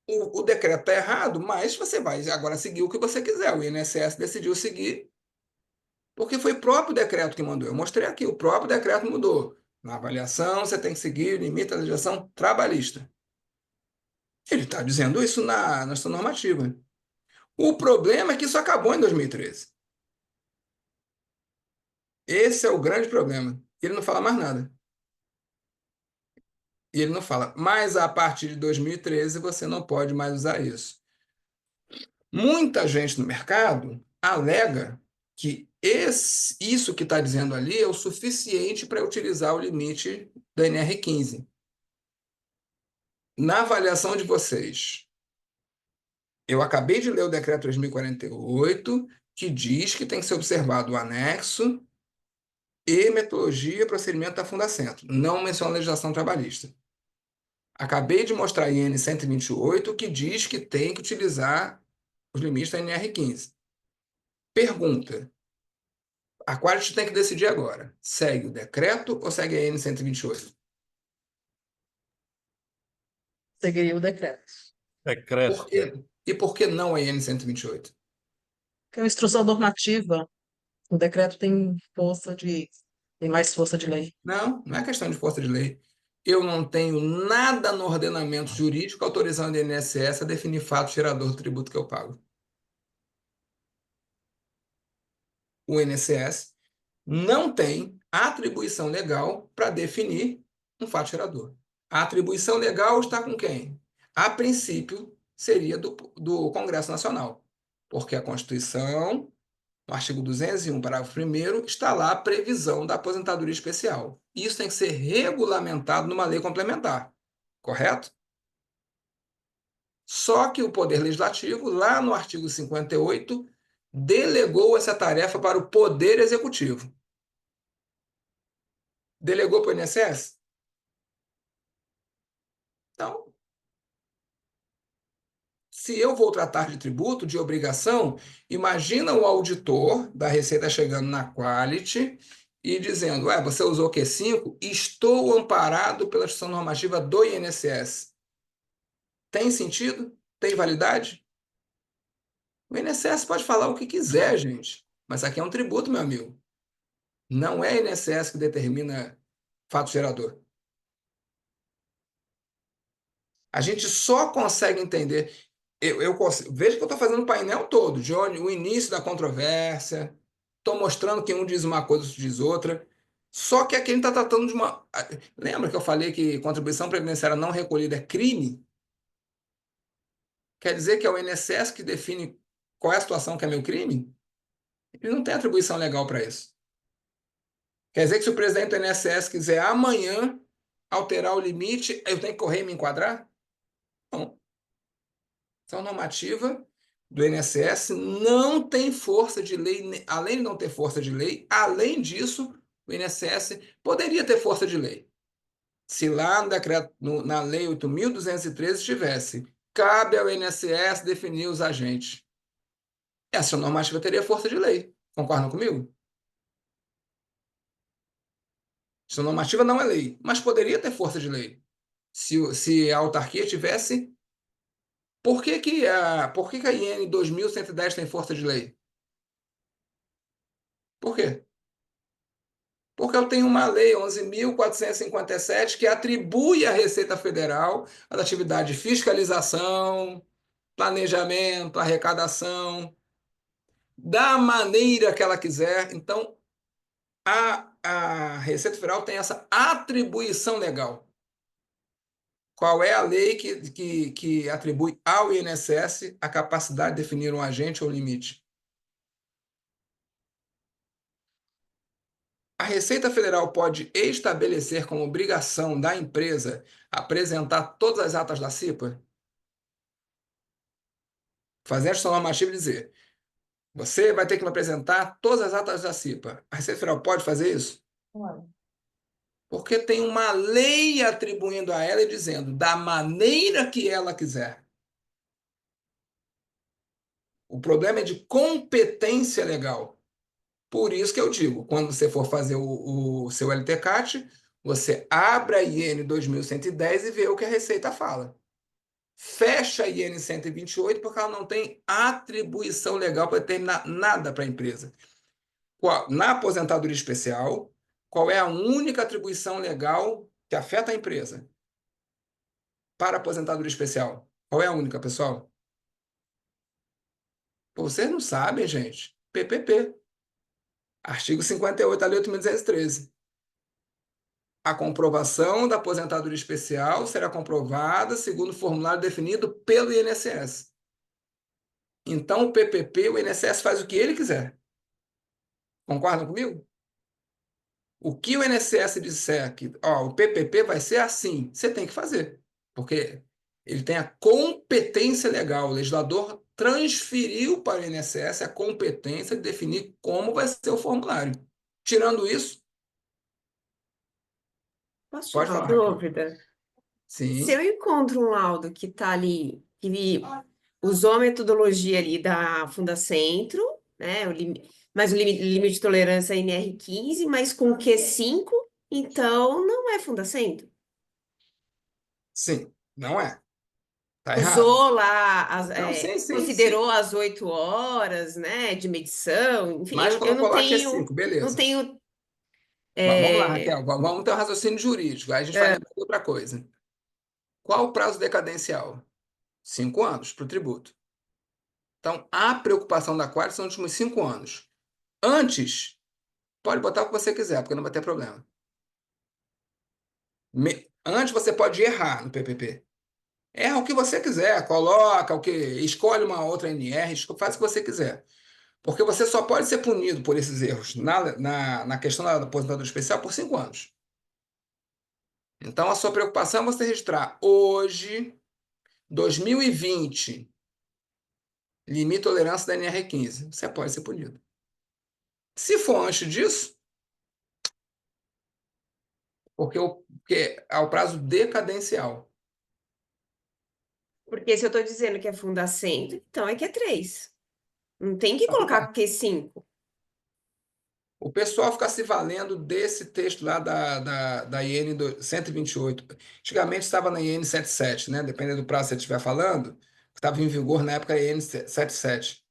S1: O decreto está errado, mas você vai agora seguir o que você quiser. O INSS decidiu seguir, porque foi o próprio decreto que mandou. Eu mostrei aqui, o próprio decreto mudou. Na avaliação, você tem que seguir o limite da legislação trabalhista. Ele está dizendo isso na sua normativa. O problema é que isso acabou em 2013. Esse é o grande problema. Ele não fala mais nada. E ele não fala, mas a partir de 2013 você não pode mais usar isso. Muita gente no mercado alega que isso que está dizendo ali é o suficiente para utilizar o limite da NR15. Na avaliação de vocês, eu acabei de ler o decreto 3048, que diz que tem que ser observado o anexo e metodologia e procedimento da Fundacentro. Não menciona legislação trabalhista. Acabei de mostrar a IN 128, que diz que tem que utilizar os limites da NR15. Pergunta. A Quality tem que decidir agora. Segue o decreto ou segue a IN 128?
S5: Seguiria o decreto.
S1: Por quê? E por que não a IN 128?
S5: Que é uma instrução normativa. O decreto tem mais força de lei.
S1: Não, não é questão de força de lei. Eu não tenho nada no ordenamento jurídico autorizando a INSS a definir fato gerador do tributo que eu pago. O INSS não tem atribuição legal para definir um fato gerador. A atribuição legal está com quem? A princípio, seria do Congresso Nacional, porque a Constituição, no artigo 201, parágrafo 1º, está lá a previsão da aposentadoria especial. Isso tem que ser regulamentado numa lei complementar, correto? Só que o Poder Legislativo, lá no artigo 58, delegou essa tarefa para o Poder Executivo. Delegou para o INSS? Então, se eu vou tratar de tributo, de obrigação, imagina o auditor da Receita chegando na Quality e dizendo, você usou Q5? Estou amparado pela instituição normativa do INSS. Tem sentido? Tem validade? O INSS pode falar o que quiser, gente, mas aqui é um tributo, meu amigo. Não é o INSS que determina fato gerador. A gente só consegue entender. Veja que eu estou fazendo o painel todo, Johnny, o início da controvérsia. Estou mostrando que um diz uma coisa, outro diz outra. Só que aqui a gente está tratando de uma. Lembra que eu falei que contribuição previdenciária não recolhida é crime? Quer dizer que é o INSS que define qual é a situação que é meu crime? Ele não tem atribuição legal para isso. Quer dizer que se o presidente do INSS quiser amanhã alterar o limite, eu tenho que correr e me enquadrar? Não. Essa normativa do INSS não tem força de lei, além de não ter força de lei, além disso, o INSS poderia ter força de lei. Se lá no decreto, na Lei 8.213 estivesse, cabe ao INSS definir os agentes. Essa normativa teria força de lei. Concordam comigo? Essa normativa não é lei, mas poderia ter força de lei. Se a autarquia tivesse. Por que que a IN 2110 tem força de lei? Por quê? Porque eu tenho uma lei 11.457 que atribui à Receita Federal as atividades de fiscalização, planejamento, arrecadação, da maneira que ela quiser. Então, a Receita Federal tem essa atribuição legal. Qual é a lei que atribui ao INSS a capacidade de definir um agente ou limite? A Receita Federal pode estabelecer como obrigação da empresa apresentar todas as atas da CIPA? Fazer esta normativa e dizer: você vai ter que me apresentar todas as atas da CIPA. A Receita Federal pode fazer isso?
S4: Olha,
S1: Porque tem uma lei atribuindo a ela e dizendo da maneira que ela quiser. O problema é de competência legal. Por isso que eu digo, quando você for fazer o seu LTCAT, você abre a IN 2110 e vê o que a Receita fala. Fecha a IN 128 porque ela não tem atribuição legal para determinar nada para a empresa. Na aposentadoria especial, qual é a única atribuição legal que afeta a empresa para a aposentadoria especial? Qual é a única, pessoal? Vocês não sabem, gente. PPP. Artigo 58 da Lei 8.213. A comprovação da aposentadoria especial será comprovada segundo o formulário definido pelo INSS. Então, o PPP, o INSS faz o que ele quiser. Concordam comigo? O que o INSS disser que ó, o PPP vai ser assim, você tem que fazer. Porque ele tem a competência legal. O legislador transferiu para o INSS a competência de definir como vai ser o formulário. Tirando isso,
S2: Posso
S1: pode
S2: tirar uma
S1: falar, Raquel.
S2: dúvida? Se
S1: Sim,
S2: eu encontro um laudo que está ali, que usou a metodologia ali da Fundacentro, né? Mas o limite de tolerância é NR15, mas com Q5, então não é Fundacentro.
S1: sim, não é. Tá errado.
S2: Usou lá,
S1: Não, sim, sim, sim.
S2: considerou as 8 horas, né, de medição. Enfim,
S1: Mas
S2: eu não
S1: colocou lá que é
S2: tenho,
S1: 5,
S2: não
S1: beleza.
S2: tenho.
S1: Vamos lá,
S2: é,
S1: Raquel. Vamos ter um raciocínio jurídico. Aí a gente vai lembrar de outra coisa. Qual o prazo decadencial? 5 anos para o tributo. Então, a preocupação da Qualy são os últimos 5 anos. Antes, pode botar o que você quiser, porque não vai ter problema. Antes você pode errar no PPP. Erra o que você quiser, coloca o que, escolhe uma outra NR, faz o que você quiser. Porque você só pode ser punido por esses erros na questão da aposentadoria especial por 5 anos. Então, a sua preocupação é você registrar hoje, 2020, limite de tolerância da NR15. Você pode ser punido. Se for antes disso, porque é o prazo decadencial.
S2: porque se eu estou dizendo que é Fundacentro, então é Q3. Não tem que colocar Q5.
S1: O pessoal fica se valendo desse texto lá da IN 128. Antigamente estava na IN 77, né? Dependendo do prazo que você estiver falando, que estava em vigor na época a IN 77.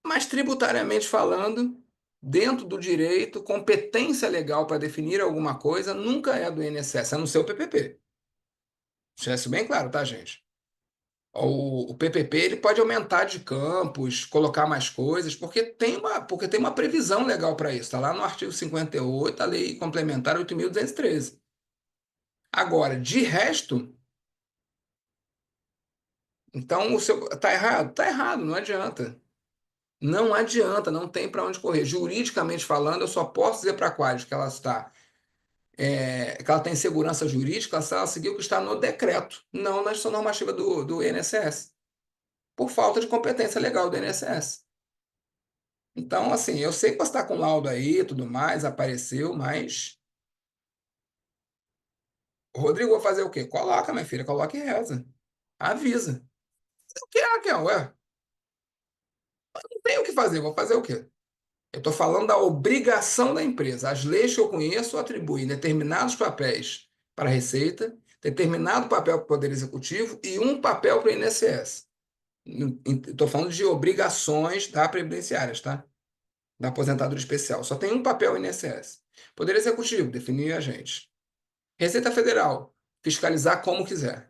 S1: Mas tributariamente falando, dentro do direito, competência legal para definir alguma coisa nunca é do INSS, a não ser o PPP. Deixa isso bem claro, tá, gente? O PPP ele pode aumentar de campos, colocar mais coisas, porque tem uma previsão legal para isso. Está lá no artigo 58 da Lei Complementar 8.213. Agora, de resto, então o seu tá errado, não adianta. Não adianta, não tem para onde correr. Juridicamente falando, eu só posso dizer para a Qualis que ela está, que ela tem segurança jurídica se ela seguir o que está no decreto, não na gestão normativa do INSS, por falta de competência legal do INSS. Então, assim, eu sei que você está com laudo aí, tudo mais, apareceu, mas Rodrigo, vou fazer o quê? Coloca, minha filha, coloca e reza. Avisa. O que é, Raquel? Ué, não tem o que fazer, vou fazer o quê? Eu estou falando da obrigação da empresa. As leis que eu conheço atribuem determinados papéis para a Receita, determinado papel para o Poder Executivo e um papel para o INSS. Estou falando de obrigações da previdenciárias, tá? Da aposentadoria especial. Só tem um papel INSS. Poder Executivo, definir agentes. Receita Federal, fiscalizar como quiser.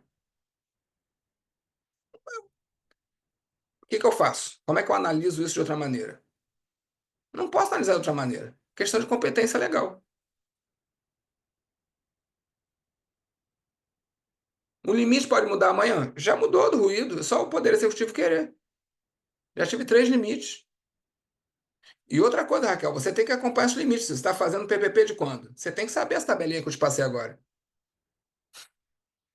S1: O que que eu faço? Como é que eu analiso isso de outra maneira? Não posso analisar de outra maneira. Questão de competência legal. O limite pode mudar amanhã? Já mudou do ruído, é só o Poder Executivo querer. Já tive 3 limites. E outra coisa, Raquel, você tem que acompanhar os limites. Você está fazendo PPP de quando? Você tem que saber essa tabelinha que eu te passei agora.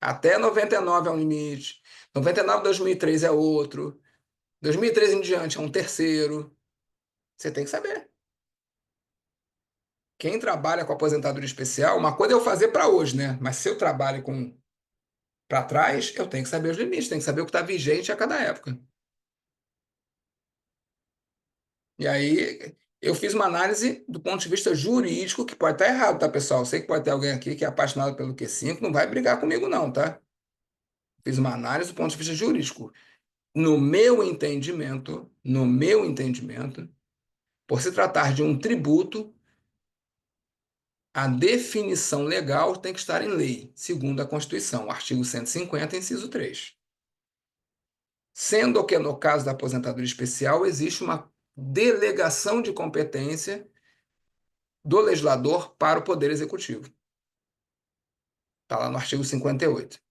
S1: Até 99 é um limite. 99 2003 é outro. 2003 em diante é um terceiro. Você tem que saber. Quem trabalha com aposentadoria especial, uma coisa é eu fazer para hoje, né? Mas se eu trabalho com para trás, eu tenho que saber os limites, tenho que saber o que está vigente a cada época. E aí eu fiz uma análise do ponto de vista jurídico, que pode estar errado, tá, pessoal? Eu sei que pode ter alguém aqui que é apaixonado pelo Q5, não vai brigar comigo, não, tá? Fiz uma análise do ponto de vista jurídico. No meu entendimento, por se tratar de um tributo, a definição legal tem que estar em lei, segundo a Constituição, artigo 150, inciso 3. Sendo que, no caso da aposentadoria especial, existe uma delegação de competência do legislador para o Poder Executivo. Está lá no artigo 58.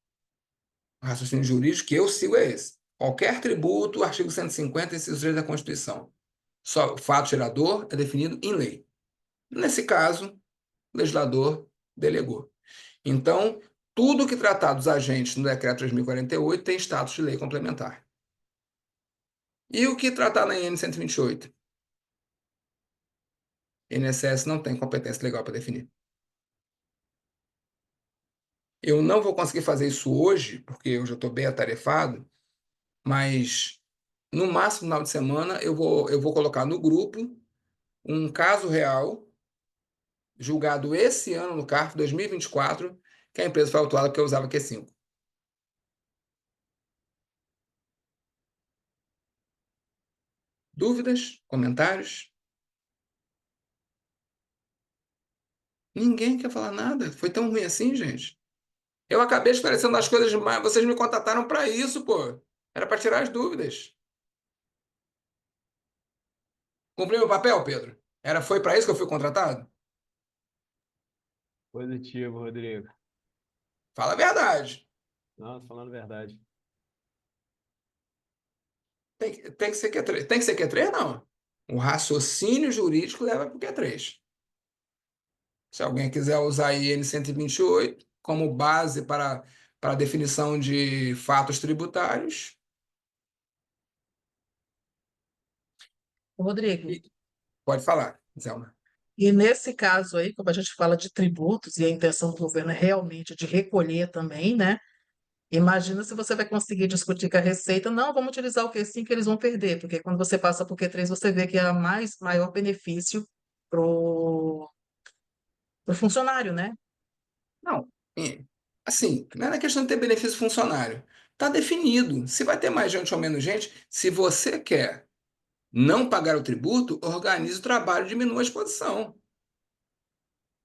S1: O raciocínio jurídico que eu sigo é esse. Qualquer tributo, artigo 150, inciso 3 da Constituição. Só o fato gerador é definido em lei. Nesse caso, o legislador delegou. Então, tudo que tratar dos agentes no decreto 3048 tem status de lei complementar. E o que tratar na IN 128? INSS não tem competência legal para definir. Eu não vou conseguir fazer isso hoje, porque eu já estou bem atarefado, mas no máximo, no final de semana, eu vou colocar no grupo um caso real, julgado esse ano no CARF 2024, que a empresa foi autuada porque eu usava Q5. Dúvidas? Comentários? Ninguém quer falar nada. Foi tão ruim assim, gente. Eu acabei esclarecendo as coisas demais. Vocês me contataram para isso, pô. Era para tirar as dúvidas. Cumpri meu papel, Pedro? Foi para isso que eu fui contratado?
S3: Positivo, Rodrigo.
S1: Fala a verdade.
S3: Não, tô falando a verdade.
S1: Tem que ser Q3. Tem que ser Q3, não. O raciocínio jurídico leva para o Q3. Se alguém quiser usar a IN 128 como base para a definição de fatos tributários,
S5: Rodrigo,
S1: pode falar, Zelma.
S5: e nesse caso aí, como a gente fala de tributos e a intenção do governo é realmente de recolher também, né? Imagina se você vai conseguir discutir com a Receita, não, vamos utilizar o Q5 que eles vão perder, porque quando você passa para o Q3, você vê que é maior benefício pro, pro funcionário, né?
S1: Não, assim, não é na questão de ter benefício funcionário. Está definido. Se vai ter mais gente ou menos gente, se você quer não pagar o tributo, organize o trabalho e diminua a exposição.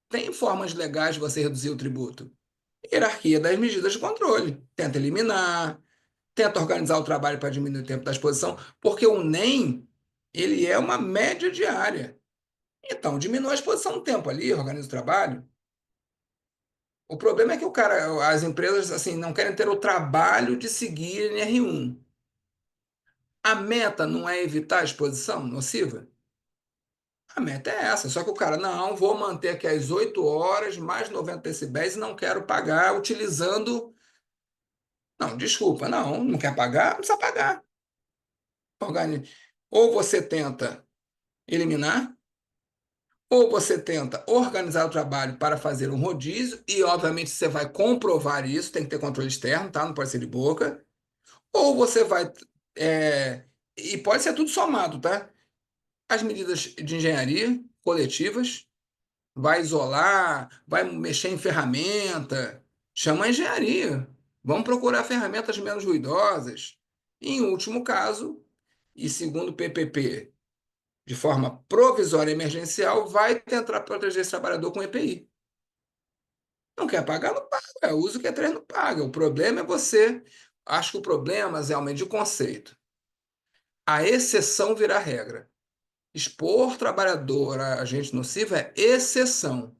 S1: Tem formas legais de você reduzir o tributo. Hierarquia das medidas de controle. Tenta eliminar, tenta organizar o trabalho para diminuir o tempo da exposição, porque o NEM, ele é uma média diária. Então, diminui a exposição no tempo ali, organiza o trabalho. O problema é que as empresas assim, não querem ter o trabalho de seguir NR1. A meta não é evitar a exposição nociva? A meta é essa, só que o cara, não, vou manter aqui as 8 horas, mais 90 decibéis e não quero pagar utilizando. Não, desculpa, não quer pagar? Não precisa pagar. Ou você tenta eliminar, ou você tenta organizar o trabalho para fazer um rodízio, e obviamente você vai comprovar isso, tem que ter controle externo, tá? Não pode ser de boca. Ou você vai. E pode ser tudo somado, tá? As medidas de engenharia coletivas, vai isolar, vai mexer em ferramenta, chama a engenharia. Vamos procurar ferramentas menos ruidosas. E, em último caso, e segundo o PPP, de forma provisória e emergencial, vai tentar proteger esse trabalhador com EPI. Não quer pagar, não paga. É uso que é três, não paga. O problema é você. Acho que o problema, Zé, é de conceito. A exceção vira regra. Expor trabalhador a agente nocivo é exceção.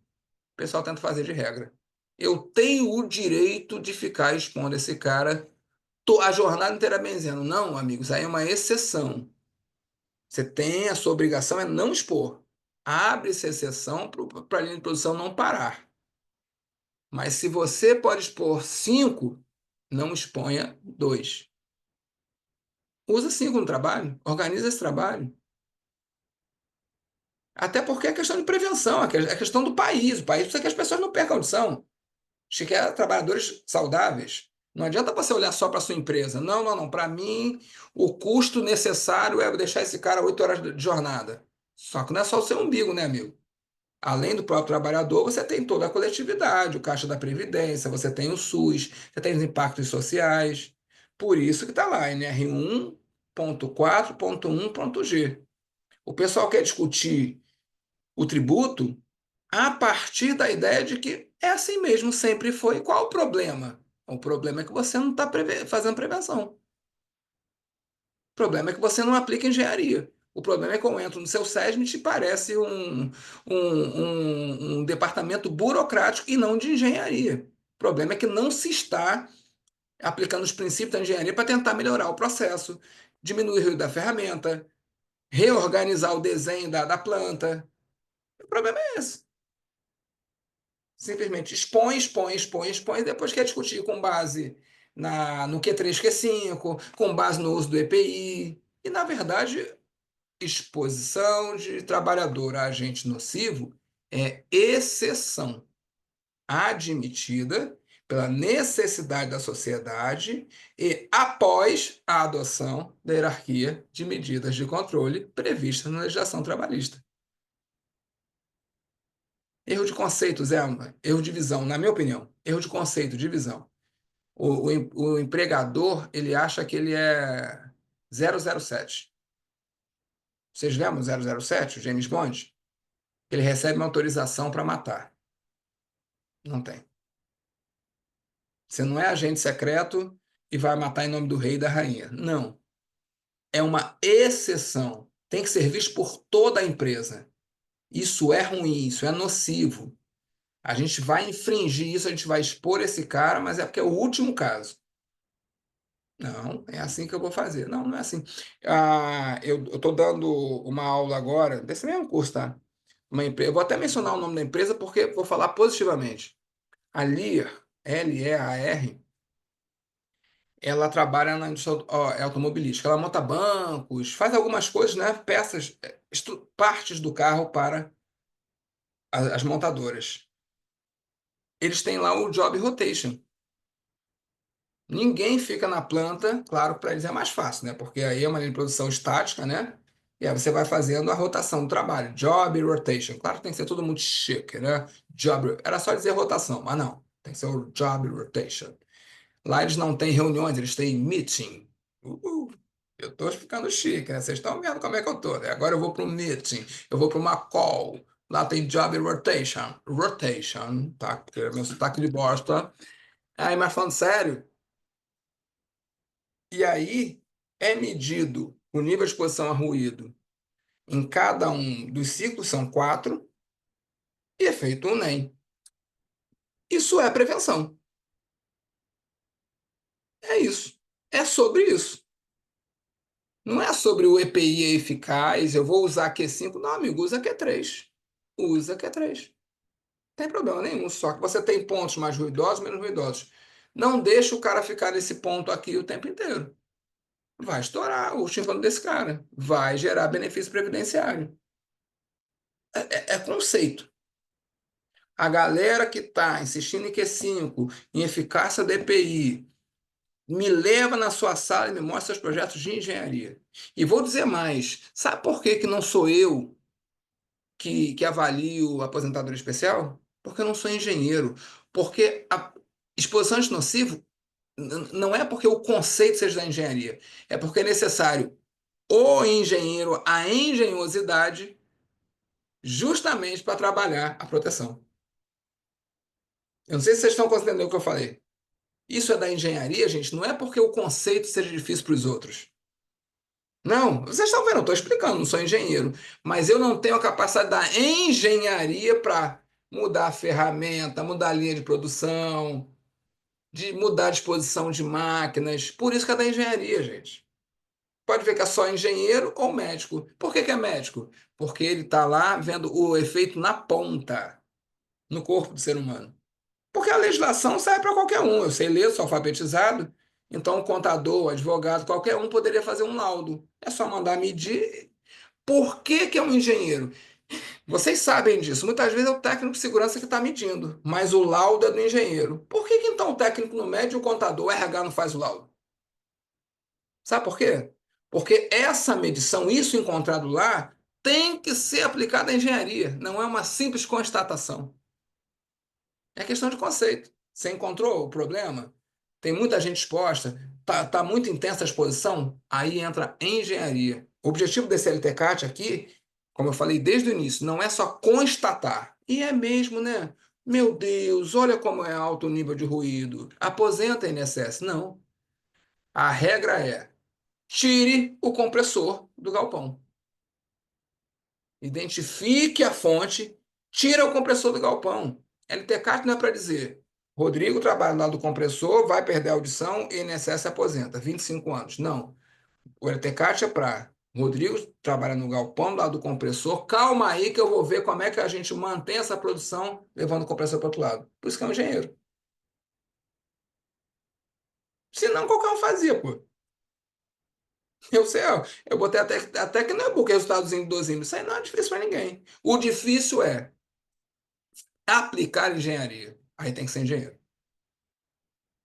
S1: O pessoal tenta fazer de regra. Eu tenho o direito de ficar expondo esse cara a jornada inteira benzendo. Não, amigos, aí é uma exceção. Você tem a sua obrigação é não expor. Abre-se exceção para a linha de produção não parar. Mas se você pode expor 5, não exponha 2. Usa 5 no trabalho, organiza esse trabalho. Até porque é questão de prevenção, é questão do país. O país precisa que as pessoas não percam a audição. Acho que é trabalhadores saudáveis. Não adianta você olhar só para a sua empresa. Não, não, não. Para mim, o custo necessário é deixar esse cara 8 horas de jornada. Só que não é só o seu umbigo, né, amigo? Além do próprio trabalhador, você tem toda a coletividade, o Caixa da Previdência, você tem o SUS, você tem os impactos sociais. Por isso que está lá, NR1.4.1.G. O pessoal quer discutir o tributo a partir da ideia de que é assim mesmo, sempre foi. Qual o problema? O problema é que você não está fazendo prevenção. O problema é que você não aplica engenharia. O problema é que eu entro no seu SESMIT e parece um departamento burocrático e não de engenharia. O problema é que não se está aplicando os princípios da engenharia para tentar melhorar o processo, diminuir o ruído da ferramenta, reorganizar o desenho da planta. O problema é esse. Simplesmente expõe, expõe, expõe, expõe, e depois quer discutir com base no Q3, Q5, com base no uso do EPI. E, na verdade, exposição de trabalhador a agente nocivo é exceção admitida pela necessidade da sociedade e após a adoção da hierarquia de medidas de controle prevista na legislação trabalhista. Erro de conceito, Zé, erro de visão, na minha opinião. Erro de conceito, de visão. O empregador, ele acha que ele é 007. Vocês lembram 007, o James Bond? Ele recebe uma autorização para matar. Não tem. Você não é agente secreto e vai matar em nome do rei e da rainha. Não. É uma exceção. Tem que ser visto por toda a empresa. Isso é ruim, isso é nocivo. A gente vai infringir isso, a gente vai expor esse cara, mas é porque é o último caso. Não, é assim que eu vou fazer. Não, não é assim. Eu estou dando uma aula agora, desse mesmo curso, tá? Uma empresa, eu vou até mencionar o nome da empresa porque vou falar positivamente. A Lear, Lear, ela trabalha na indústria automobilística. Ela monta bancos, faz algumas coisas, né? Peças, partes do carro para as montadoras. Eles têm lá o job rotation. Ninguém fica na planta, claro, para eles é mais fácil, né? Porque aí é uma linha de produção estática, né? E aí você vai fazendo a rotação do trabalho, job rotation. Claro que tem que ser tudo muito chique, né? Era só dizer rotação, mas não, tem que ser o job rotation. Lá eles não têm reuniões, eles têm meeting. Eu estou ficando chique, né? Vocês estão vendo como é que eu tô, né? Agora eu vou para um meeting, eu vou para uma call. Lá tem job rotation. Rotation, tá? Porque é meu sotaque de bosta. Aí, mas falando sério, e aí é medido o nível de exposição a ruído em cada um dos ciclos, são 4, e é feito um NEM. Isso é prevenção. É isso. É sobre isso. Não é sobre o EPI é eficaz, eu vou usar Q5. Não, amigo, usa Q3. Usa Q3. Não tem problema nenhum, só que você tem pontos mais ruidosos, menos ruidosos. Não deixa o cara ficar nesse ponto aqui o tempo inteiro. Vai estourar o tímpano desse cara. Vai gerar benefício previdenciário. É conceito. A galera que está insistindo em Q5, em eficácia do EPI, me leva na sua sala e me mostra os projetos de engenharia. E vou dizer mais: sabe por que não sou eu que avalio a aposentadoria especial? Porque eu não sou engenheiro. Porque a exposição de nocivo não é porque o conceito seja da engenharia, é porque é necessário o engenheiro, a engenhosidade, justamente para trabalhar a proteção. Eu não sei se vocês estão entendendo o que eu falei. Isso é da engenharia, gente, não é porque o conceito seja difícil para os outros. Não, vocês estão vendo, eu estou explicando, não sou engenheiro, mas eu não tenho a capacidade da engenharia para mudar a ferramenta, mudar a linha de produção, de mudar a disposição de máquinas. Por isso que é da engenharia, gente. Pode ver que é só engenheiro ou médico. Por que é médico? Porque ele está lá vendo o efeito na ponta, no corpo do ser humano. Porque a legislação serve para qualquer um. Eu sei ler, sou alfabetizado. Então, o contador, o advogado, qualquer um poderia fazer um laudo. É só mandar medir. Por que é um engenheiro? Vocês sabem disso. Muitas vezes é o técnico de segurança que está medindo, mas o laudo é do engenheiro. Por que então o técnico não mede e o contador, o RH, não faz o laudo? Sabe por quê? Porque essa medição, isso encontrado lá, tem que ser aplicado à engenharia. Não é uma simples constatação. É questão de conceito. Você encontrou o problema? Tem muita gente exposta, tá muito intensa a exposição? Aí entra engenharia. O objetivo desse LTCAT aqui, como eu falei desde o início, não é só constatar. E é mesmo, né? Meu Deus, olha como é alto o nível de ruído. Aposenta a INSS. Não. A regra é: tire o compressor do galpão. Identifique a fonte, tira o compressor do galpão. LTCAT não é para dizer: Rodrigo trabalha lá do compressor, vai perder a audição e INSS aposenta, 25 anos. Não. O LTCAT é para: Rodrigo trabalha no galpão lá do compressor, calma aí que eu vou ver como é que a gente mantém essa produção levando o compressor para o outro lado. Por isso que é um engenheiro. Senão qualquer um fazia, pô. Eu sei, ó, eu botei até que não é porque resultadozinho de 12 isso aí não é difícil para ninguém. O difícil é aplicar engenharia. Aí tem que ser engenheiro.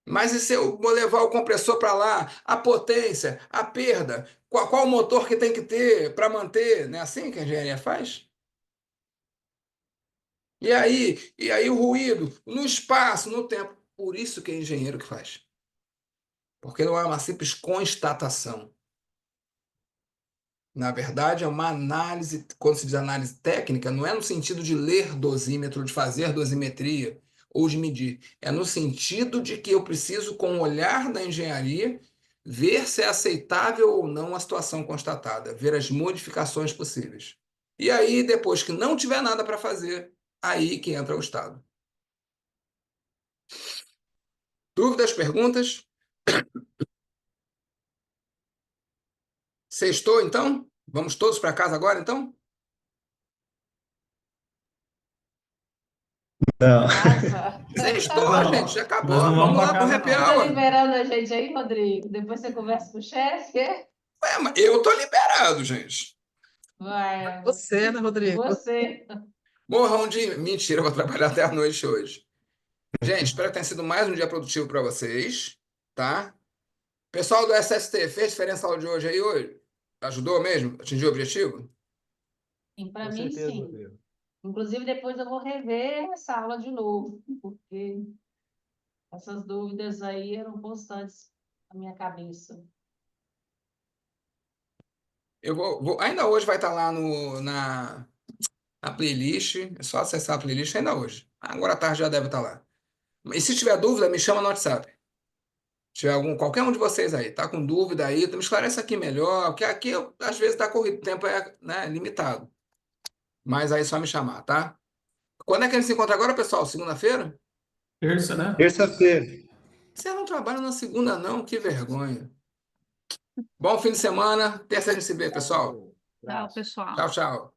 S1: Mas e se eu vou levar o compressor para lá, a potência, a perda, qual o motor que tem que ter para manter? Não é assim que a engenharia faz? E aí o ruído, no espaço, no tempo. Por isso que é engenheiro que faz. Porque não é uma simples constatação. Na verdade, é uma análise, quando se diz análise técnica, não é no sentido de ler dosímetro, de fazer dosimetria ou de medir. É no sentido de que eu preciso, com o olhar da engenharia, ver se é aceitável ou não a situação constatada, ver as modificações possíveis. E aí, depois que não tiver nada para fazer, aí que entra o Estado. Dúvidas, perguntas? Sextou, então? Vamos todos para casa agora, então?
S6: Não,
S7: Casa.
S1: Sextou,
S6: não,
S1: gente, já acabou.
S6: nós não vamos
S1: Vamos
S6: para
S1: lá pro
S6: casa,
S1: happy
S7: Você
S6: não.
S7: tá
S1: hour.
S7: liberando a gente aí, Rodrigo? Depois você conversa com o chefe, é?
S1: Ué, mas eu tô liberado, gente.
S7: Vai,
S5: Você, né, Rodrigo?
S7: você.
S1: Morrão de mentira, eu vou trabalhar até a noite hoje. Gente, espero que tenha sido mais um dia produtivo para vocês, tá? Pessoal do SST, fez diferença a aula de hoje aí hoje? Ajudou mesmo? Atingiu o objetivo?
S7: Sim, para
S3: Com
S7: mim,
S3: certeza,
S7: sim.
S3: Rodrigo.
S7: Inclusive, depois eu vou rever essa aula de novo, porque essas dúvidas aí eram constantes na minha cabeça.
S1: Eu ainda hoje vai estar lá na playlist, é só acessar a playlist ainda hoje. Agora à tarde já deve estar lá. E se tiver dúvida, me chama no WhatsApp. Se tiver qualquer um de vocês aí, tá com dúvida aí, me esclarece aqui melhor, porque aqui às vezes tá corrido, o tempo é, né, limitado. Mas aí é só me chamar, tá? Quando é que a gente se encontra agora, pessoal? Segunda-feira?
S6: Terça, né?
S5: Terça-feira.
S1: Você não trabalha na segunda, não? Que vergonha. Bom fim de semana. Terça a gente se vê, pessoal.
S3: Falou.
S4: Tchau,
S3: Abraço.
S4: pessoal.
S1: Tchau, tchau.